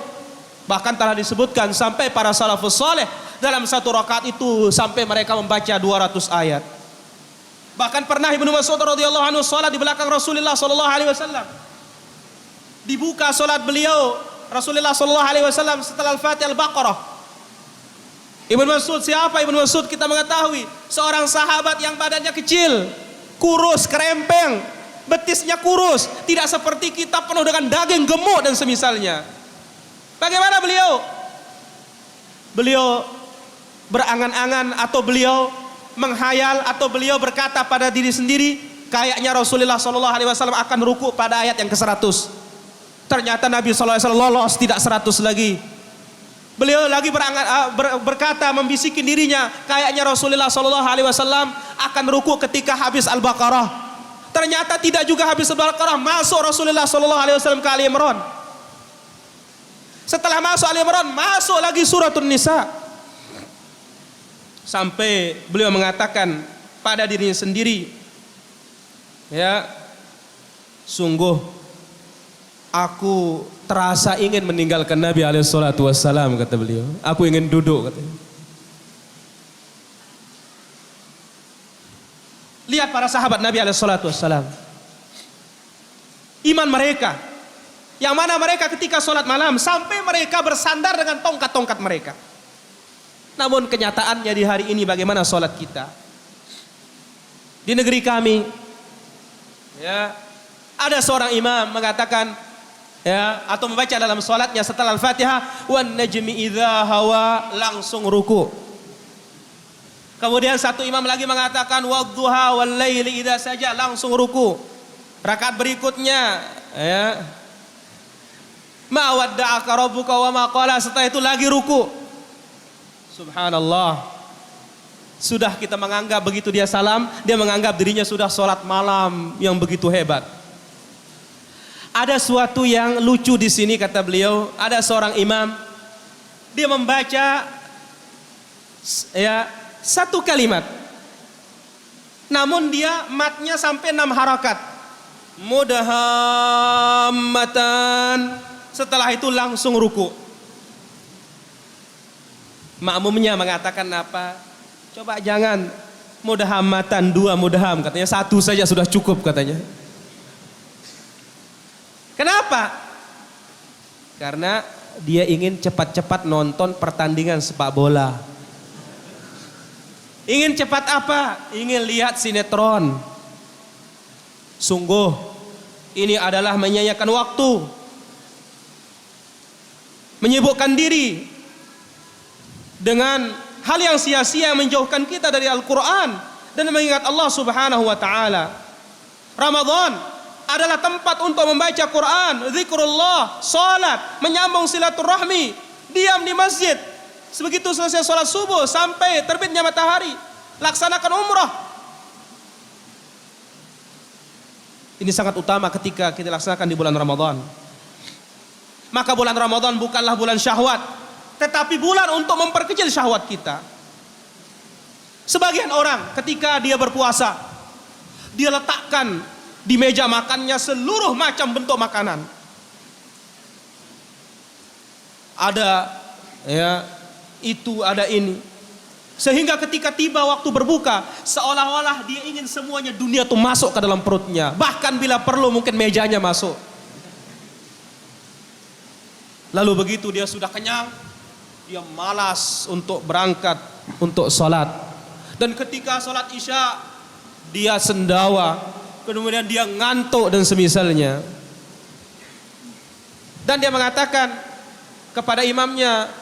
Speaker 2: Bahkan telah disebutkan sampai para salafus saleh dalam satu rakaat itu sampai mereka membaca 200 ayat. Bahkan pernah Ibnu Mas'ud radhiyallahu anhu salat di belakang Rasulullah sallallahu alaihi wasallam. Dibuka salat beliau Rasulullah sallallahu alaihi wasallam setelah Al-Fatihah Al-Baqarah. Ibnu Mas'ud siapa? Ibnu Mas'ud kita mengetahui seorang sahabat yang badannya kecil, kurus, kerempeng, betisnya kurus, tidak seperti kita penuh dengan daging gemuk dan semisalnya. Bagaimana beliau? Beliau berangan-angan atau beliau menghayal atau beliau berkata pada diri sendiri, kayaknya Rasulullah SAW akan ruku pada ayat yang ke-100. Ternyata Nabi SAW lolos tidak 100 lagi. Beliau lagi berkata membisikin dirinya, kayaknya Rasulullah SAW akan ruku ketika habis Al-Baqarah. Ternyata tidak juga habis Al-Baqarah, masuk Rasulullah SAW ke Ali Imran. Setelah masuk Ali Imran, masuk lagi suratun Nisa. Sampai beliau mengatakan pada dirinya sendiri, ya, sungguh aku terasa ingin meninggalkan Nabi SAW, kata beliau. Aku ingin duduk, katanya. Lihat para sahabat Nabi SAW. Iman mereka, yang mana mereka ketika sholat malam sampai mereka bersandar dengan tongkat-tongkat mereka. Namun kenyataannya di hari ini bagaimana sholat kita? Di negeri kami, ya, ada seorang imam mengatakan, ya, atau membaca dalam sholatnya setelah Al-Fatihah, wan najmi idza hawa, langsung ruku. Kemudian satu imam lagi mengatakan wadduha wal laili idza saja, langsung ruku. Rakaat berikutnya, ya, ma wadda'aka rabbuka wa ma qala, setelah itu lagi ruku. Subhanallah. Sudah kita menganggap begitu dia salam, dia menganggap dirinya sudah sholat malam yang begitu hebat. Ada suatu yang lucu di sini, kata beliau. Ada seorang imam, dia membaca, ya, satu kalimat, namun dia matnya sampai 6 harakat. Mudahammatan. Setelah itu langsung ruku. Makmumnya mengatakan apa? Coba jangan mudahammatan 2 mudaham, katanya 1 saja sudah cukup, katanya. Kenapa? Karena dia ingin cepat-cepat nonton pertandingan sepak bola. Ingin cepat apa? Ingin lihat sinetron. Sungguh ini adalah menyia-nyiakan waktu, menyibukkan diri dengan hal yang sia-sia, menjauhkan kita dari Al-Quran dan mengingat Allah Subhanahu wa ta'ala. Ramadan adalah tempat untuk membaca Quran, zikrullah, salat, menyambung silaturahmi, diam di masjid. Sebegitu selesai salat subuh sampai terbitnya matahari, laksanakan umrah. Ini sangat utama ketika kita laksanakan di bulan Ramadan. Maka bulan Ramadan bukanlah bulan syahwat, tetapi bulan untuk memperkecil syahwat kita. Sebagian orang ketika dia berpuasa, dia letakkan di meja makannya seluruh macam bentuk makanan. Ada, ya, itu, ada ini. Sehingga ketika tiba waktu berbuka, seolah-olah dia ingin semuanya dunia itu masuk ke dalam perutnya. Bahkan bila perlu mungkin mejanya masuk. Lalu begitu dia sudah kenyang, dia malas untuk berangkat untuk sholat. Dan ketika sholat isya, dia sendawa, kemudian dia ngantuk dan semisalnya. Dan dia mengatakan kepada imamnya,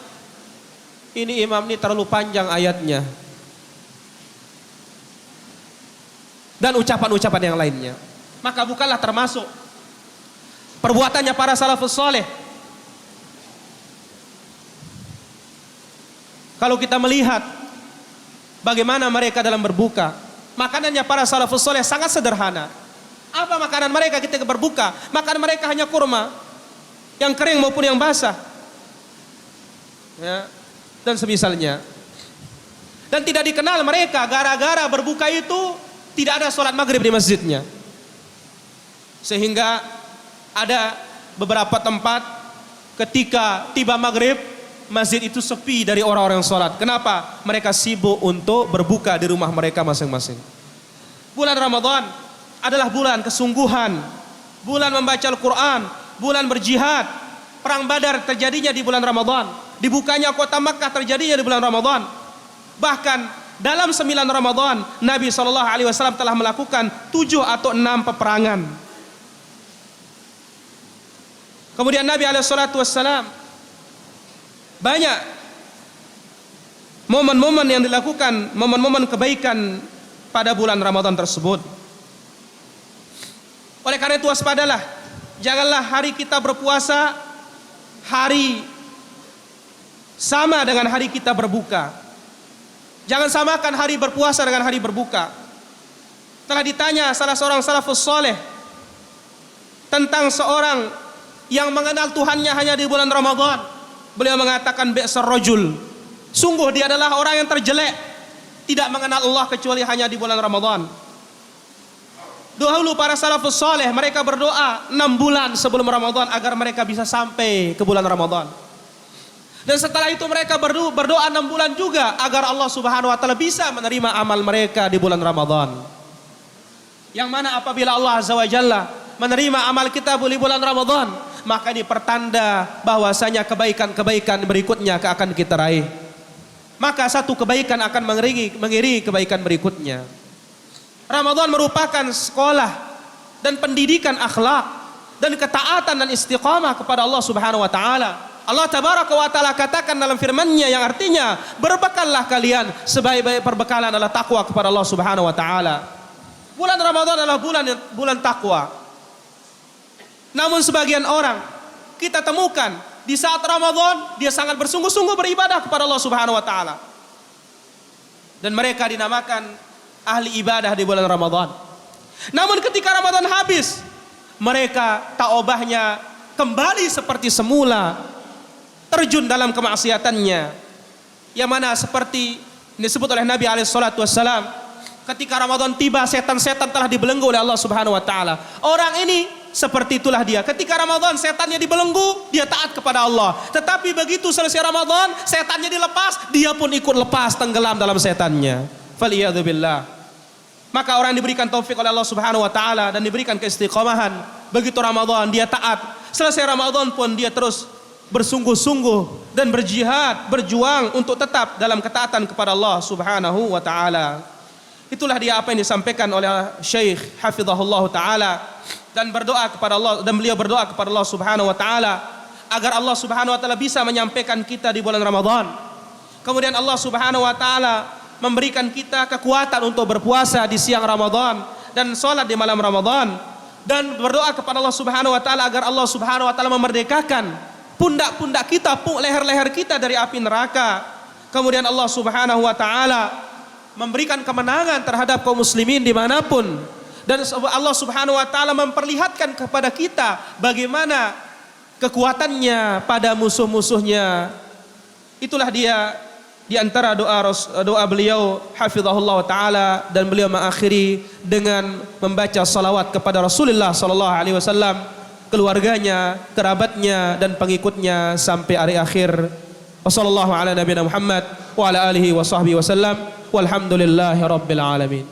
Speaker 2: ini imam ini terlalu panjang ayatnya. Dan ucapan-ucapan yang lainnya. maka bukanlah termasuk perbuatannya para salafus saleh. Kalau kita melihat bagaimana mereka dalam berbuka, makanannya para salafus saleh sangat sederhana. Apa makanan mereka ketika berbuka? Makanan mereka hanya kurma, yang kering maupun yang basah, ya, dan semisalnya. Dan tidak dikenal mereka gara-gara berbuka itu tidak ada sholat maghrib di masjidnya. Sehingga ada beberapa tempat ketika tiba maghrib, masjid itu sepi dari orang-orang sholat. Kenapa? Mereka sibuk untuk berbuka di rumah mereka masing-masing. Bulan Ramadan adalah bulan kesungguhan, bulan membaca Al-Quran, bulan berjihad. Perang Badar terjadinya di bulan Ramadan, dibukanya kota Makkah terjadinya di bulan Ramadan. Bahkan dalam 9 Ramadan Nabi SAW telah melakukan 7 atau 6 peperangan. Kemudian Nabi SAW banyak momen-momen yang dilakukan, momen-momen kebaikan pada bulan Ramadan tersebut. Oleh karena itu waspadalah, janganlah hari kita berpuasa hari sama dengan hari kita berbuka. Jangan samakan hari berpuasa dengan hari berbuka. Telah ditanya salah seorang salafus saleh tentang seorang yang mengenal Tuhannya hanya di bulan Ramadan. Beliau mengatakan bi'sar rajul, sungguh dia adalah orang yang terjelek, tidak mengenal Allah kecuali hanya di bulan Ramadan. Dahulu para salafus saleh mereka berdoa 6 bulan sebelum Ramadan agar mereka bisa sampai ke bulan Ramadan. Dan setelah itu mereka berdoa 6 bulan juga agar Allah Subhanahu wa taala bisa menerima amal mereka di bulan Ramadan. Yang mana apabila Allah Azza wa Jalla menerima amal kita di bulan Ramadan, maka ini pertanda bahwasanya kebaikan-kebaikan berikutnya akan kita raih. Maka satu kebaikan akan mengiringi kebaikan berikutnya. Ramadan merupakan sekolah dan pendidikan akhlak dan ketaatan dan istiqamah kepada Allah Subhanahu wa taala. Allah Tabaraka wa taala katakan dalam firman-Nya yang artinya, berbekallah kalian, sebaik-baik perbekalan adalah takwa kepada Allah Subhanahu wa taala. Bulan Ramadan adalah bulan takwa. Namun sebagian orang kita temukan di saat Ramadan dia sangat bersungguh-sungguh beribadah kepada Allah Subhanahu wa taala. Dan mereka dinamakan ahli ibadah di bulan Ramadan. Namun ketika Ramadan habis, mereka taubahnya kembali seperti semula, terjun dalam kemaksiatannya. Yang mana seperti disebut oleh Nabi SAW, ketika Ramadan tiba, setan-setan telah dibelenggu oleh Allah Subhanahu wa taala. Orang ini seperti itulah dia. Ketika Ramadan setannya dibelenggu, dia taat kepada Allah. Tetapi begitu selesai Ramadan, setannya dilepas, dia pun ikut lepas, tenggelam dalam setannya. Faliyadzubillah. Maka orang diberikan taufik oleh Allah Subhanahu wa taala dan diberikan keistiqomahan. Begitu Ramadan dia taat, selesai Ramadan pun dia terus bersungguh-sungguh dan berjihad, berjuang untuk tetap dalam ketaatan kepada Allah Subhanahu wa taala. Itulah dia apa yang disampaikan oleh Syekh Hafizahullah taala, dan berdoa kepada Allah, dan beliau berdoa kepada Allah Subhanahu wa taala agar Allah Subhanahu wa taala bisa menyampaikan kita di bulan Ramadan. Kemudian Allah Subhanahu wa taala memberikan kita kekuatan untuk berpuasa di siang Ramadan dan sholat di malam Ramadan, dan berdoa kepada Allah Subhanahu wa taala agar Allah Subhanahu wa taala memerdekakan pundak-pundak kita, leher-leher kita dari api neraka. Kemudian Allah Subhanahu wa taala memberikan kemenangan terhadap kaum muslimin dimanapun, dan Allah Subhanahu wa taala memperlihatkan kepada kita bagaimana kekuatannya pada musuh-musuhnya. Itulah dia di antara doa beliau hafizahullah taala, dan beliau mengakhiri dengan membaca salawat kepada Rasulullah sallallahu alaihi wasallam, keluarganya, kerabatnya dan pengikutnya sampai hari akhir. Wassallallahu ala nabiyina Muhammad wa ala alihi wa sahbihi wasallam. Walhamdulillahi rabbil alamin.